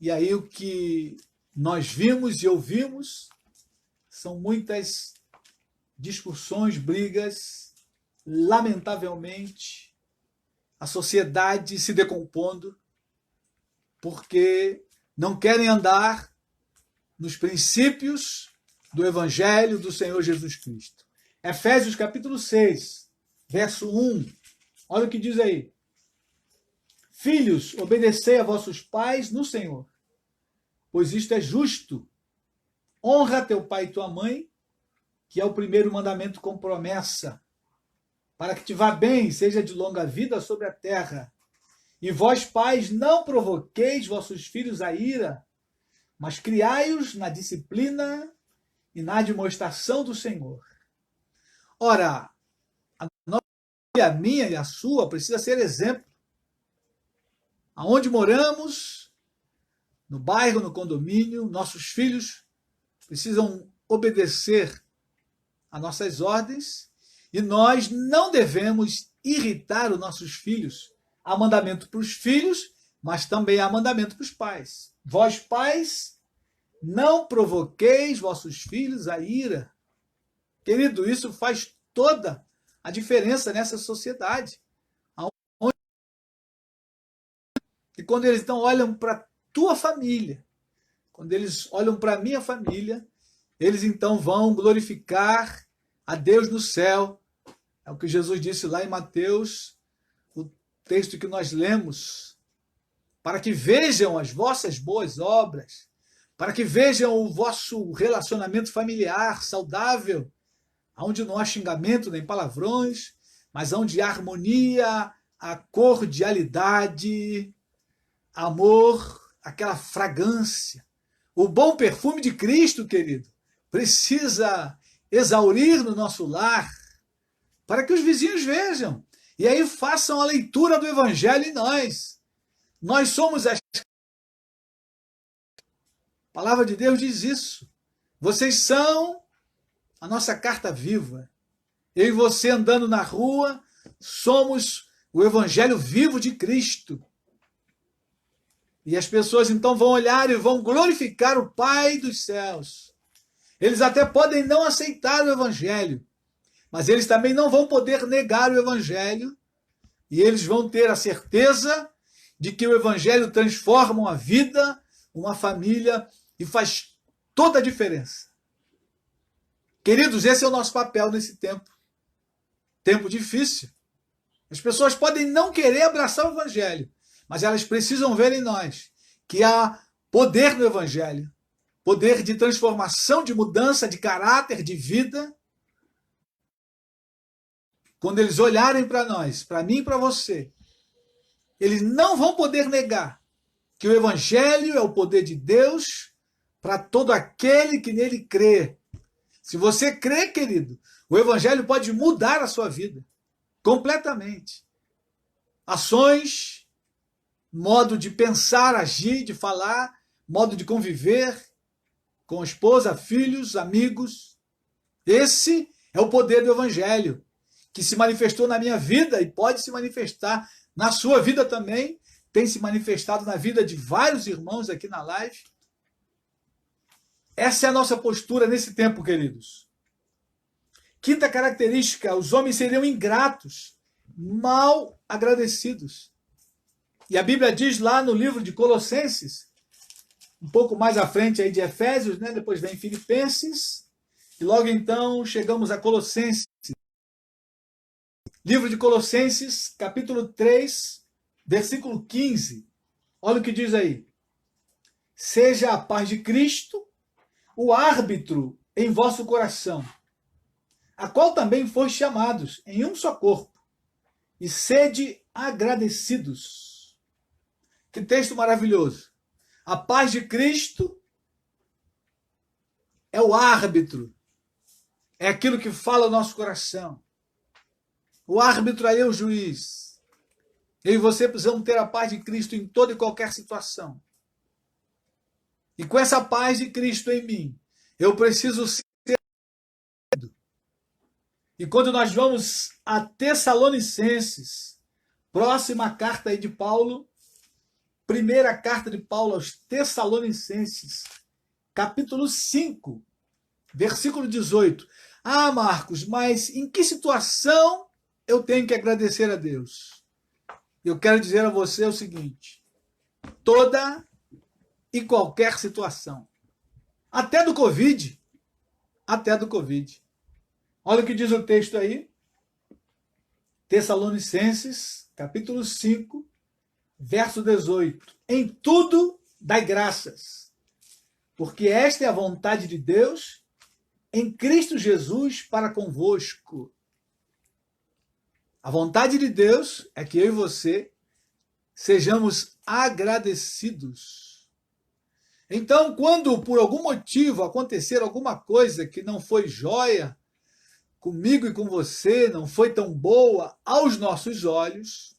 E aí o que nós vimos e ouvimos são muitas discussões, brigas, lamentavelmente, a sociedade se decompondo, porque não querem andar nos princípios do Evangelho do Senhor Jesus Cristo. Efésios capítulo 6, verso 1. Olha o que diz aí. Filhos, obedecei a vossos pais no Senhor, pois isto é justo. Honra teu pai e tua mãe, que é o primeiro mandamento com promessa, para que te vá bem e seja de longa vida sobre a terra. E vós, pais, não provoqueis vossos filhos a ira, mas criai-os na disciplina e na admoestação do Senhor. Ora, a minha e a sua precisa ser exemplo. Aonde moramos, no bairro, no condomínio, nossos filhos precisam obedecer a nossas ordens e nós não devemos irritar os nossos filhos. Há mandamento para os filhos, mas também há mandamento para os pais. Vós, pais, não provoqueis vossos filhos a ira. Querido, isso faz toda a diferença nessa sociedade. E quando eles então olham para a tua família, quando eles olham para a minha família, eles então vão glorificar a Deus no céu. É o que Jesus disse lá em Mateus, o texto que nós lemos, para que vejam as vossas boas obras, para que vejam o vosso relacionamento familiar saudável, onde não há xingamento nem palavrões, mas onde há harmonia, a cordialidade, amor, aquela fragrância. O bom perfume de Cristo, querido, precisa exaurir no nosso lar, para que os vizinhos vejam. E aí façam a leitura do Evangelho em nós. Nós somos a palavra de Deus diz isso. Vocês são a nossa carta viva. Eu e você andando na rua, somos o Evangelho vivo de Cristo. E as pessoas então vão olhar e vão glorificar o Pai dos céus. Eles até podem não aceitar o Evangelho, mas eles também não vão poder negar o Evangelho, e eles vão ter a certeza de que o Evangelho transforma uma vida, uma família, e faz toda a diferença. Queridos, esse é o nosso papel nesse tempo. Tempo difícil. As pessoas podem não querer abraçar o Evangelho, mas elas precisam ver em nós que há poder no Evangelho, poder de transformação, de mudança de caráter, de vida. Quando eles olharem para nós, para mim e para você, eles não vão poder negar que o Evangelho é o poder de Deus para todo aquele que nele crê. Se você crê, querido, o Evangelho pode mudar a sua vida completamente. Ações, modo de pensar, agir, de falar, modo de conviver, com esposa, filhos, amigos. Esse é o poder do Evangelho, que se manifestou na minha vida e pode se manifestar na sua vida também. Tem se manifestado na vida de vários irmãos aqui na live. Essa é a nossa postura nesse tempo, queridos. Quinta característica: os homens seriam ingratos, mal agradecidos. E a Bíblia diz lá no livro de Colossenses, um pouco mais à frente aí de Efésios, né? Depois vem Filipenses, e logo então chegamos a Colossenses. Livro de Colossenses, capítulo 3, versículo 15. Olha o que diz aí. Seja a paz de Cristo o árbitro em vosso coração, a qual também fois chamados em um só corpo, e sede agradecidos. Que texto maravilhoso. A paz de Cristo é o árbitro, é aquilo que fala o nosso coração. O árbitro aí é o juiz. Eu e você precisamos ter a paz de Cristo em toda e qualquer situação. E com essa paz de Cristo em mim, eu preciso ser. E quando nós vamos a Tessalonicenses, próxima carta aí de Paulo, primeira carta de Paulo aos Tessalonicenses, capítulo 5, versículo 18. Ah, Marcos, mas em que situação eu tenho que agradecer a Deus? Eu quero dizer a você o seguinte: toda e qualquer situação, até do Covid, Olha o que diz o texto aí, Tessalonicenses, capítulo 5, verso 18. Em tudo dai graças, porque esta é a vontade de Deus em Cristo Jesus para convosco. A vontade de Deus é que eu e você sejamos agradecidos. Então, quando por algum motivo acontecer alguma coisa que não foi jóia comigo e com você, não foi tão boa aos nossos olhos,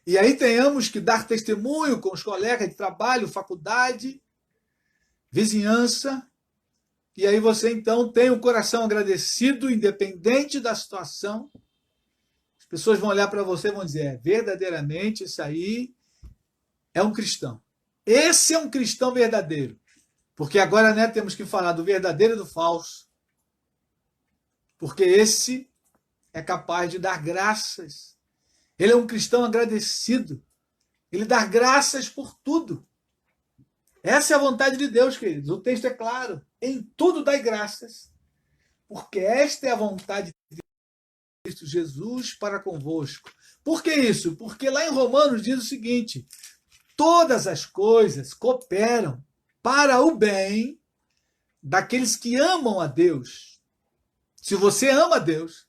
e aí tenhamos que dar testemunho com os colegas de trabalho, faculdade, vizinhança, e aí você então tem o coração agradecido, independente da situação. As pessoas vão olhar para você e vão dizer: verdadeiramente isso aí é um cristão. Esse é um cristão verdadeiro. Porque agora, né, temos que falar do verdadeiro e do falso. Porque esse é capaz de dar graças. Ele é um cristão agradecido. Ele dá graças por tudo. Essa é a vontade de Deus, queridos. O texto é claro. Em tudo dai graças, porque esta é a vontade de Cristo Jesus para convosco. Por que isso? Porque lá em Romanos diz o seguinte: todas as coisas cooperam para o bem daqueles que amam a Deus. Se você ama a Deus,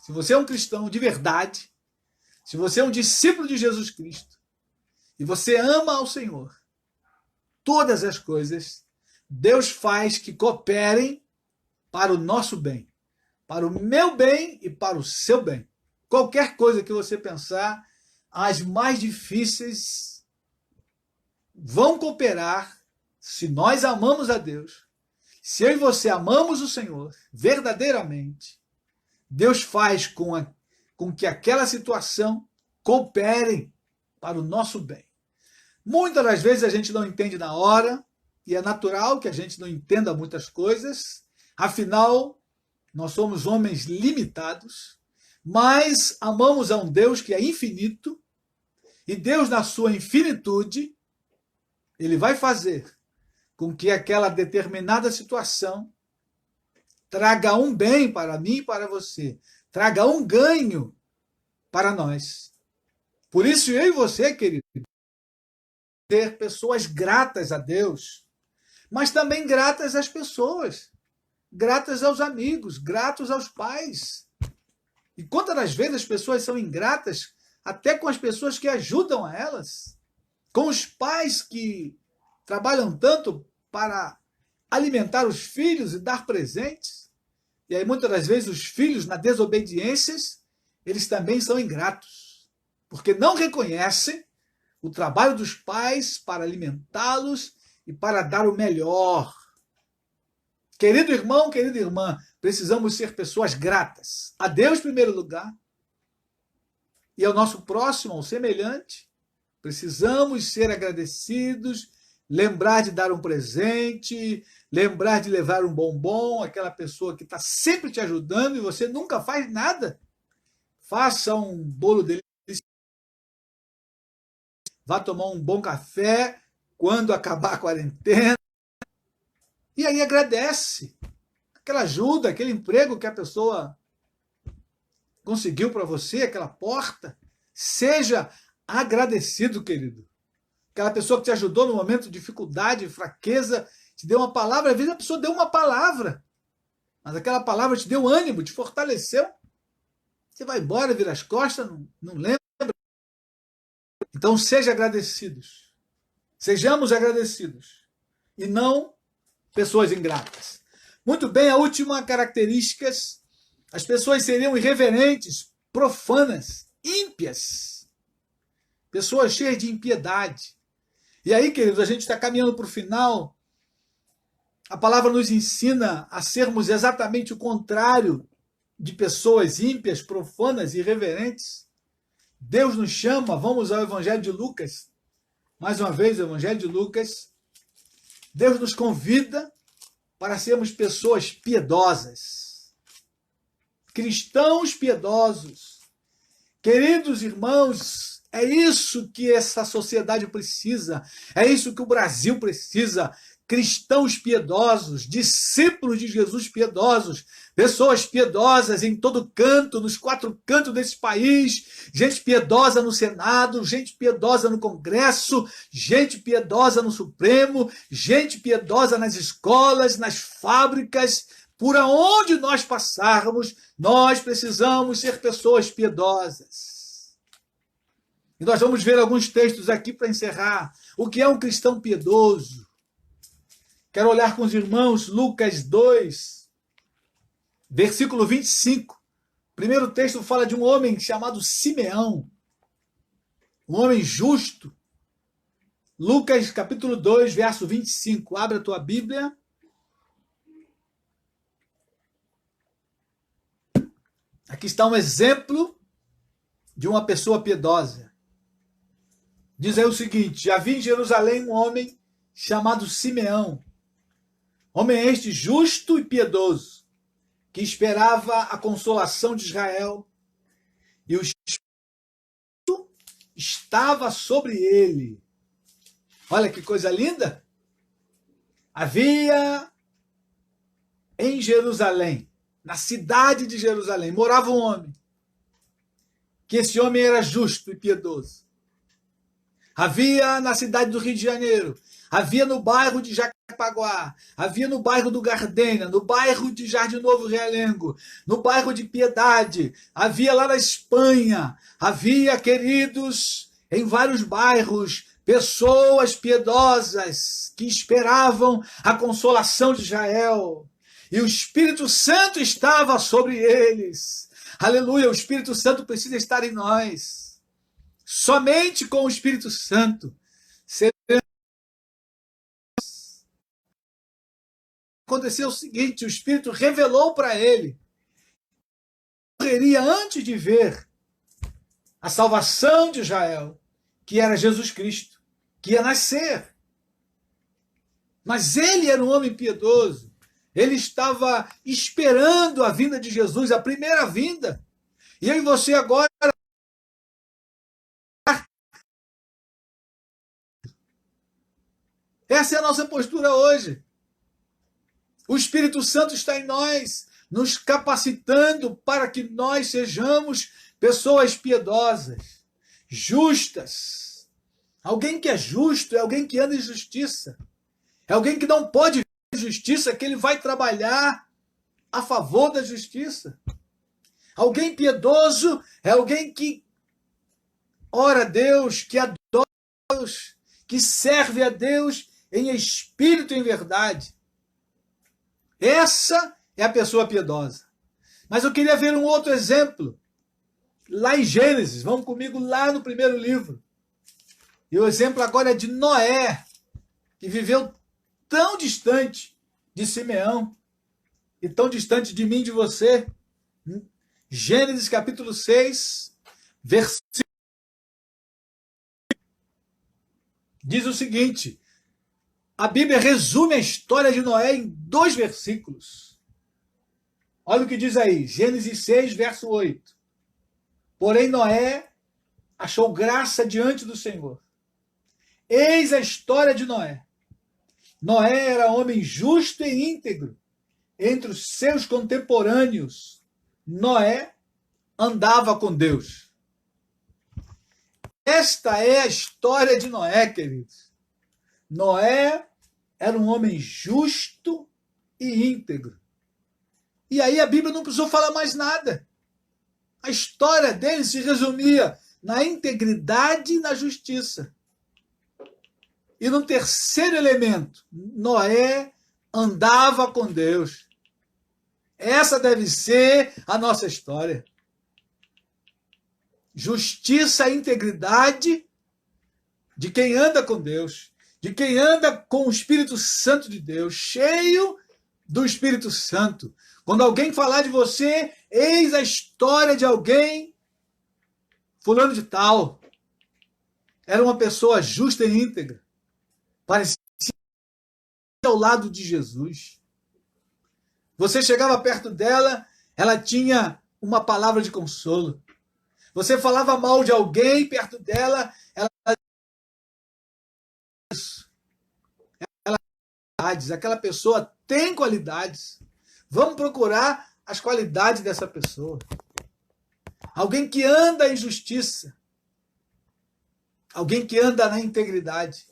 se você é um cristão de verdade, se você é um discípulo de Jesus Cristo, e você ama ao Senhor, todas as coisas Deus faz que cooperem para o nosso bem, para o meu bem e para o seu bem. Qualquer coisa que você pensar, as mais difíceis vão cooperar se nós amamos a Deus. Se eu e você amamos o Senhor verdadeiramente, Deus faz com que aquela situação coopere para o nosso bem. Muitas das vezes a gente não entende na hora, e é natural que a gente não entenda muitas coisas, afinal, nós somos homens limitados, mas amamos a um Deus que é infinito, e Deus, na sua infinitude, Ele vai fazer com que aquela determinada situação traga um bem para mim e para você, traga um ganho para nós. Por isso, eu e você, querido, ter pessoas gratas a Deus, mas também gratas às pessoas, gratas aos amigos, gratos aos pais. E quantas das vezes as pessoas são ingratas até com as pessoas que ajudam a elas, com os pais que trabalham tanto para alimentar os filhos e dar presentes. E aí muitas das vezes os filhos, na desobediência, eles também são ingratos, porque não reconhecem o trabalho dos pais para alimentá-los e para dar o melhor. Querido irmão, querida irmã, precisamos ser pessoas gratas. A Deus em primeiro lugar e ao nosso próximo, ao semelhante. Precisamos ser agradecidos, lembrar de dar um presente, lembrar de levar um bombom, aquela pessoa que está sempre te ajudando e você nunca faz nada. Faça um bolo delicioso, vá tomar um bom café quando acabar a quarentena. E aí agradece aquela ajuda, aquele emprego que a pessoa conseguiu para você, aquela porta. Seja agradecido, querido. Aquela pessoa que te ajudou no momento de dificuldade, fraqueza, te deu uma palavra. Às vezes a pessoa deu uma palavra, mas aquela palavra te deu ânimo, te fortaleceu. Você vai embora, vira as costas, não lembra. Então, seja agradecidos. Sejamos agradecidos. E não pessoas ingratas. Muito bem, a última característica: as pessoas seriam irreverentes, profanas, ímpias. Pessoas cheias de impiedade. E aí, queridos, a gente está caminhando para o final. A palavra nos ensina a sermos exatamente o contrário de pessoas ímpias, profanas e irreverentes. Deus nos chama, vamos ao Evangelho de Lucas. Mais uma vez, o Evangelho de Lucas. Deus nos convida para sermos pessoas piedosas. Cristãos piedosos. Queridos irmãos, é isso que essa sociedade precisa. É isso que o Brasil precisa. Cristãos piedosos, discípulos de Jesus piedosos, pessoas piedosas em todo canto, nos 4 cantos desse país, gente piedosa no Senado, gente piedosa no Congresso, gente piedosa no Supremo, gente piedosa nas escolas, nas fábricas, por aonde nós passarmos, nós precisamos ser pessoas piedosas. E nós vamos ver alguns textos aqui para encerrar. O que é um cristão piedoso? Quero olhar com os irmãos Lucas 2, versículo 25. O primeiro texto fala de um homem chamado Simeão, um homem justo. Lucas capítulo 2, verso 25. Abre a tua Bíblia. Aqui está um exemplo de uma pessoa piedosa. Diz aí o seguinte: havia em Jerusalém um homem chamado Simeão. Homem este justo e piedoso, que esperava a consolação de Israel, e o Espírito estava sobre ele. Olha que coisa linda! Havia em Jerusalém, na cidade de Jerusalém, morava um homem, que esse homem era justo e piedoso. Havia na cidade do Rio de Janeiro, havia no bairro de Jacarepaguá, havia no bairro do Gardênia, no bairro de Jardim Novo Realengo, no bairro de Piedade, havia lá na Espanha, havia, queridos, em vários bairros, pessoas piedosas que esperavam a consolação de Israel. E o Espírito Santo estava sobre eles. Aleluia, o Espírito Santo precisa estar em nós. Somente com o Espírito Santo aconteceu o seguinte: o Espírito revelou para ele que morreria antes de ver a salvação de Israel, que era Jesus Cristo, que ia nascer. Mas ele era um homem piedoso. Ele estava esperando a vinda de Jesus, a primeira vinda. E eu e você agora... Essa é a nossa postura hoje. O Espírito Santo está em nós, nos capacitando para que nós sejamos pessoas piedosas, justas. Alguém que é justo é alguém que anda em justiça. É alguém que não pode ver a justiça, que ele vai trabalhar a favor da justiça. Alguém piedoso é alguém que ora a Deus, que adora a Deus, que serve a Deus em espírito e em verdade. Essa é a pessoa piedosa. Mas eu queria ver um outro exemplo. Lá em Gênesis, vamos comigo lá no primeiro livro. E o exemplo agora é de Noé, que viveu tão distante de Simeão e tão distante de mim e de você. Gênesis capítulo 6, versículo diz o seguinte: a Bíblia resume a história de Noé em 2 versículos. Olha o que diz aí, Gênesis 6, verso 8. Porém Noé achou graça diante do Senhor. Eis a história de Noé. Noé era homem justo e íntegro. Entre os seus contemporâneos, Noé andava com Deus. Esta é a história de Noé, queridos. Noé era um homem justo e íntegro. E aí a Bíblia não precisou falar mais nada. A história dele se resumia na integridade e na justiça. E no terceiro elemento, Noé andava com Deus. Essa deve ser a nossa história. Justiça e integridade de quem anda com Deus, de quem anda com o Espírito Santo de Deus, cheio do Espírito Santo. Quando alguém falar de você, eis a história de alguém, fulano de tal. Era uma pessoa justa e íntegra. Parecia ao lado de Jesus. Você chegava perto dela, ela tinha uma palavra de consolo. Você falava mal de alguém perto dela, ela aquela pessoa tem qualidades. Vamos procurar as qualidades dessa pessoa. Alguém que anda em justiça. Alguém que anda na integridade.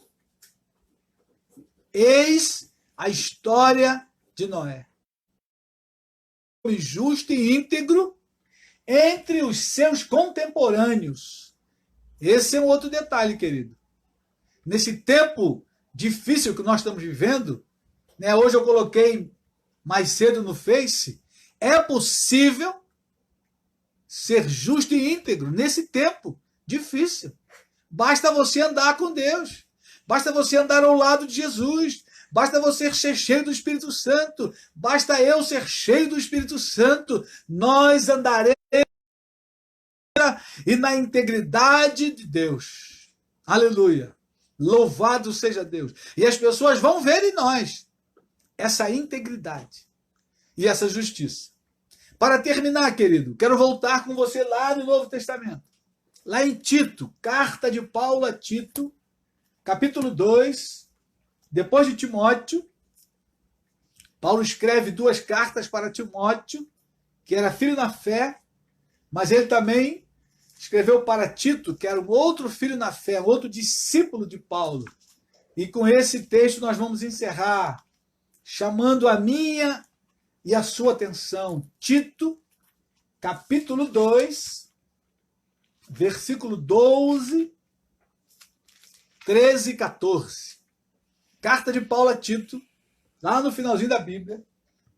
Eis a história de Noé. Homem justo e íntegro entre os seus contemporâneos. Esse é um outro detalhe, querido. Nesse tempo difícil que nós estamos vivendo, né, hoje eu coloquei mais cedo no Face, é possível ser justo e íntegro nesse tempo difícil. Basta você andar com Deus. Basta você andar ao lado de Jesus. Basta você ser cheio do Espírito Santo. Basta eu ser cheio do Espírito Santo. Nós andaremos e na integridade de Deus. Aleluia. Louvado seja Deus. E as pessoas vão ver em nós essa integridade e essa justiça. Para terminar, querido, quero voltar com você lá no Novo Testamento. Lá em Tito, carta de Paulo a Tito, capítulo 2, depois de Timóteo, Paulo escreve 2 cartas para Timóteo, que era filho na fé, mas ele também escreveu para Tito, que era um outro filho na fé, um outro discípulo de Paulo. E com esse texto nós vamos encerrar, chamando a minha e a sua atenção. Tito, capítulo 2, versículo 12, 13 e 14. Carta de Paulo a Tito, lá no finalzinho da Bíblia,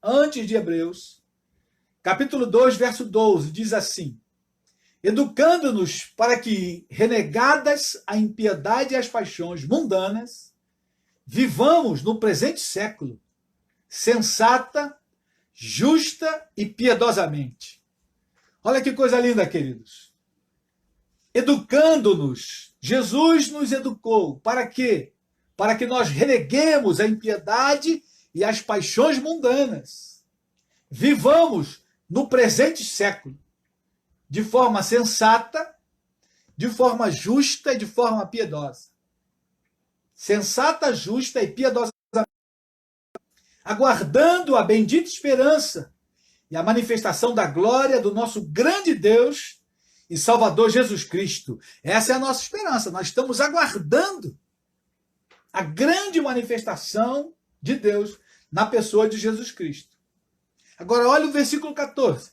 antes de Hebreus, capítulo 2, verso 12, diz assim: educando-nos para que, renegadas a impiedade e as paixões mundanas, vivamos no presente século, sensata, justa e piedosamente. Olha que coisa linda, queridos. Educando-nos, Jesus nos educou. Para quê? Para que nós reneguemos a impiedade e as paixões mundanas. Vivamos no presente século, de forma sensata, de forma justa e de forma piedosa. Sensata, justa e piedosa, aguardando a bendita esperança e a manifestação da glória do nosso grande Deus e Salvador Jesus Cristo. Essa é a nossa esperança. Nós estamos aguardando a grande manifestação de Deus na pessoa de Jesus Cristo. Agora, olha o versículo 14.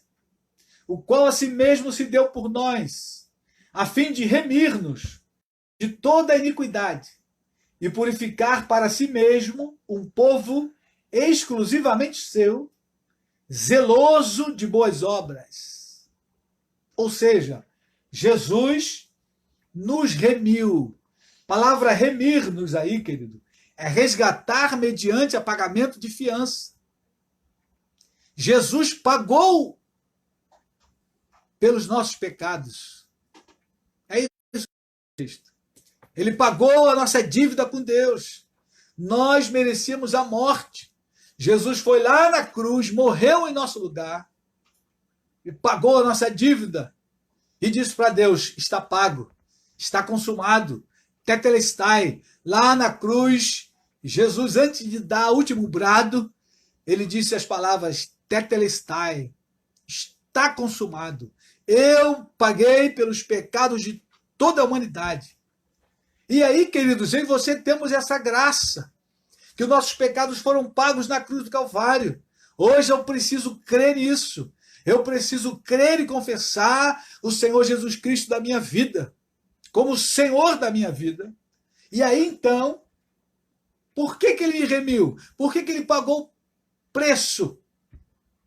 O qual a si mesmo se deu por nós, a fim de remir-nos de toda a iniquidade e purificar para si mesmo um povo exclusivamente seu, zeloso de boas obras. Ou seja, Jesus nos remiu. A palavra remir-nos aí, querido, é resgatar mediante a pagamento de fiança. Jesus pagou pelos nossos pecados. É isso. Ele pagou a nossa dívida com Deus. Nós merecíamos a morte. Jesus foi lá na cruz, morreu em nosso lugar e pagou a nossa dívida. E disse para Deus: está pago, está consumado, tetelestai. Lá na cruz, Jesus, antes de dar o último brado, ele disse as palavras tetelestai, está consumado. Eu paguei pelos pecados de toda a humanidade. E aí, queridos, eu e você temos essa graça, que os nossos pecados foram pagos na cruz do Calvário. Hoje eu preciso crer nisso. Eu preciso crer e confessar o Senhor Jesus Cristo da minha vida, como o Senhor da minha vida. E aí, então, por que ele me remiu? Por que ele pagou preço?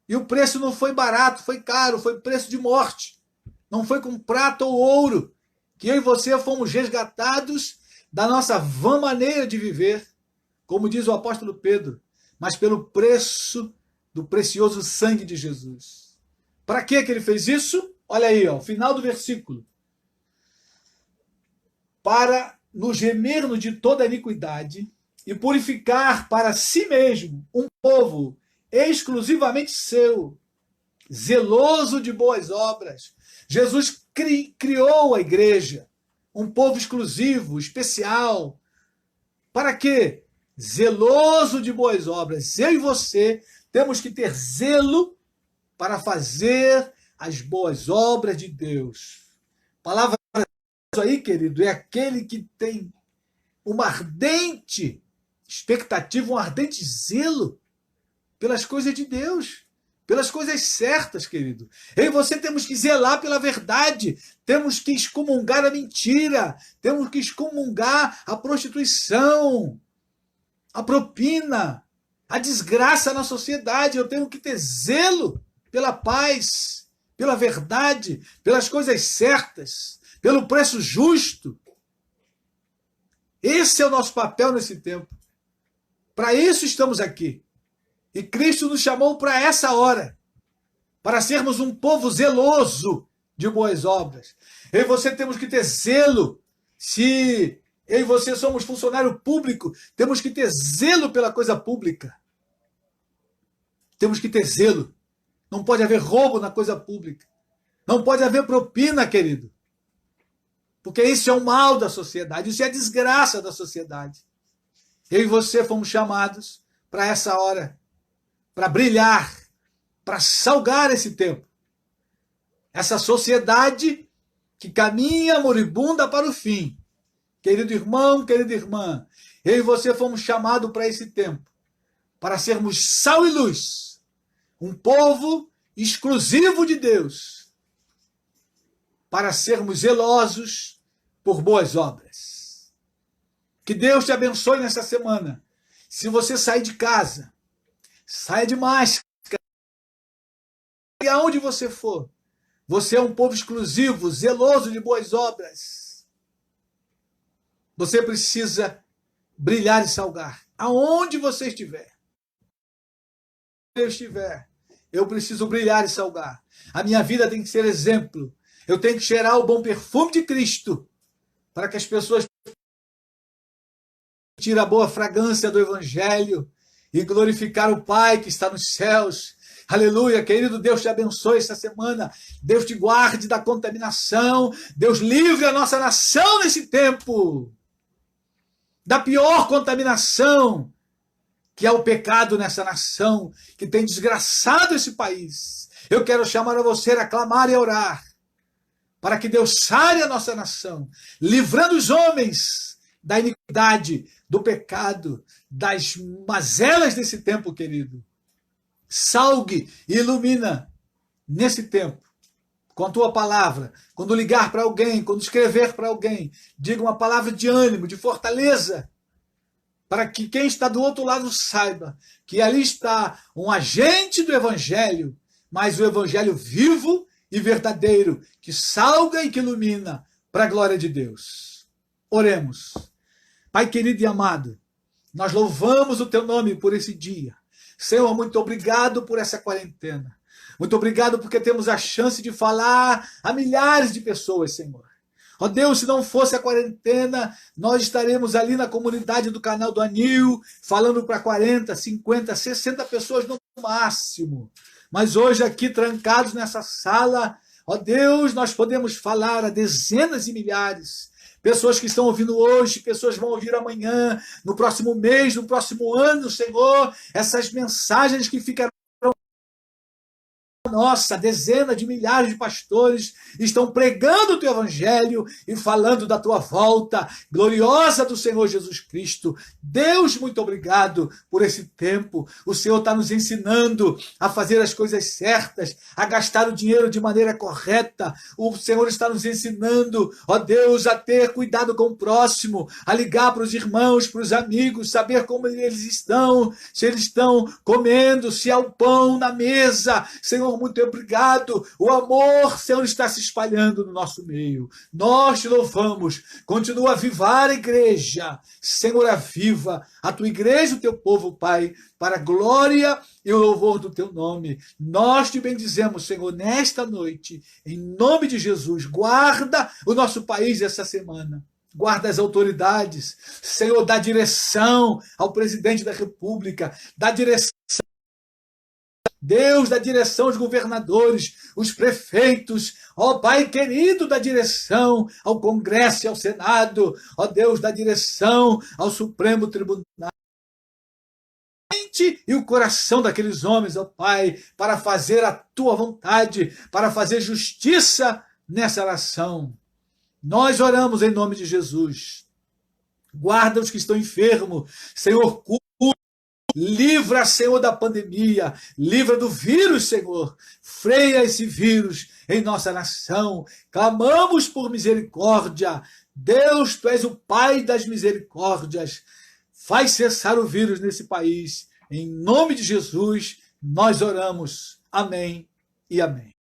E o preço não foi barato, foi caro, foi preço de morte. Não foi com prata ou ouro, que eu e você fomos resgatados da nossa vã maneira de viver, como diz o apóstolo Pedro, mas pelo preço do precioso sangue de Jesus. Para que ele fez isso? Olha aí, ó, final do versículo. Para nos remir de toda iniquidade e purificar para si mesmo um povo exclusivamente seu, zeloso de boas obras. Jesus criou a igreja, um povo exclusivo, especial. Para quê? Zeloso de boas obras. Eu e você temos que ter zelo para fazer as boas obras de Deus. A palavra aí, querido, é aquele que tem uma ardente expectativa, um ardente zelo pelas coisas de Deus, pelas coisas certas, querido. Eu e você temos que zelar pela verdade, temos que excomungar a mentira, temos que excomungar a prostituição, a propina, a desgraça na sociedade. Eu tenho que ter zelo pela paz, pela verdade, pelas coisas certas, pelo preço justo. Esse é o nosso papel nesse tempo. Para isso estamos aqui. E Cristo nos chamou para essa hora, para sermos um povo zeloso de boas obras. Eu e você temos que ter zelo. Se eu e você somos funcionário público, temos que ter zelo pela coisa pública. Temos que ter zelo. Não pode haver roubo na coisa pública. Não pode haver propina, querido. Porque isso é um mal da sociedade, isso é a desgraça da sociedade. Eu e você fomos chamados para essa hora, para brilhar, para salgar esse tempo. Essa sociedade que caminha moribunda para o fim. Querido irmão, querida irmã, eu e você fomos chamados para esse tempo, para sermos sal e luz, um povo exclusivo de Deus, para sermos zelosos por boas obras. Que Deus te abençoe nessa semana. Se você sair de casa, saia de máscara. E aonde você for, você é um povo exclusivo, zeloso de boas obras. Você precisa brilhar e salgar. Aonde você estiver. Eu estiver, eu preciso brilhar e salgar. A minha vida tem que ser exemplo. Eu tenho que cheirar o bom perfume de Cristo, para que as pessoas tirem a boa fragrância do Evangelho e glorificar o Pai que está nos céus. Aleluia, querido, Deus te abençoe esta semana. Deus te guarde da contaminação. Deus livre a nossa nação nesse tempo da pior contaminação, que é o pecado nessa nação, que tem desgraçado esse país. Eu quero chamar a você a clamar e a orar, para que Deus sare a nossa nação, livrando os homens da iniquidade, do pecado, das mazelas desse tempo, querido. Salgue e ilumina nesse tempo, com a tua palavra. Quando ligar para alguém, quando escrever para alguém, diga uma palavra de ânimo, de fortaleza, para que quem está do outro lado saiba que ali está um agente do Evangelho, mas o Evangelho vivo e verdadeiro, que salga e que ilumina para a glória de Deus. Oremos. Pai querido e amado, Nós louvamos o teu nome por esse dia. Senhor, muito obrigado por essa quarentena. Muito obrigado porque temos a chance de falar a milhares de pessoas, Senhor. Ó Deus, se não fosse a quarentena, nós estaremos ali na comunidade do canal do Anil, falando para 40, 50, 60 pessoas no máximo. Mas hoje aqui, trancados nessa sala, ó Deus, nós podemos falar a dezenas de milhares. Pessoas que estão ouvindo hoje, pessoas vão ouvir amanhã, no próximo mês, no próximo ano, Senhor, essas mensagens que ficarão. Nossa, dezenas de milhares de pastores estão pregando o teu evangelho e falando da tua volta gloriosa do Senhor Jesus Cristo. Deus, muito obrigado por esse tempo. O Senhor está nos ensinando a fazer as coisas certas, a gastar o dinheiro de maneira correta. O Senhor está nos ensinando, ó Deus, a ter cuidado com o próximo, a ligar para os irmãos, para os amigos, saber como eles estão, se eles estão comendo, se há o pão na mesa. Senhor, muito obrigado. O amor, Senhor, está se espalhando no nosso meio. Nós te louvamos. Continua a avivar a igreja. Senhor, aviva a tua igreja, o teu povo, Pai, para a glória e o louvor do teu nome. Nós te bendizemos, Senhor, nesta noite. Em nome de Jesus, guarda o nosso país essa semana. Guarda as autoridades. Senhor, dá direção ao presidente da República. Dá direção. Deus, da direção aos governadores, os prefeitos, ó Pai querido, da direção ao Congresso e ao Senado, ó Deus, da direção ao Supremo Tribunal. E o coração daqueles homens, ó Pai, para fazer a tua vontade, para fazer justiça nessa nação. Nós oramos em nome de Jesus. Guarda os que estão enfermos, Senhor, livra, Senhor, da pandemia, livra do vírus, Senhor, freia esse vírus em nossa nação, clamamos por misericórdia. Deus, Tu és o Pai das misericórdias, faz cessar o vírus nesse país, em nome de Jesus, nós oramos, amém e amém.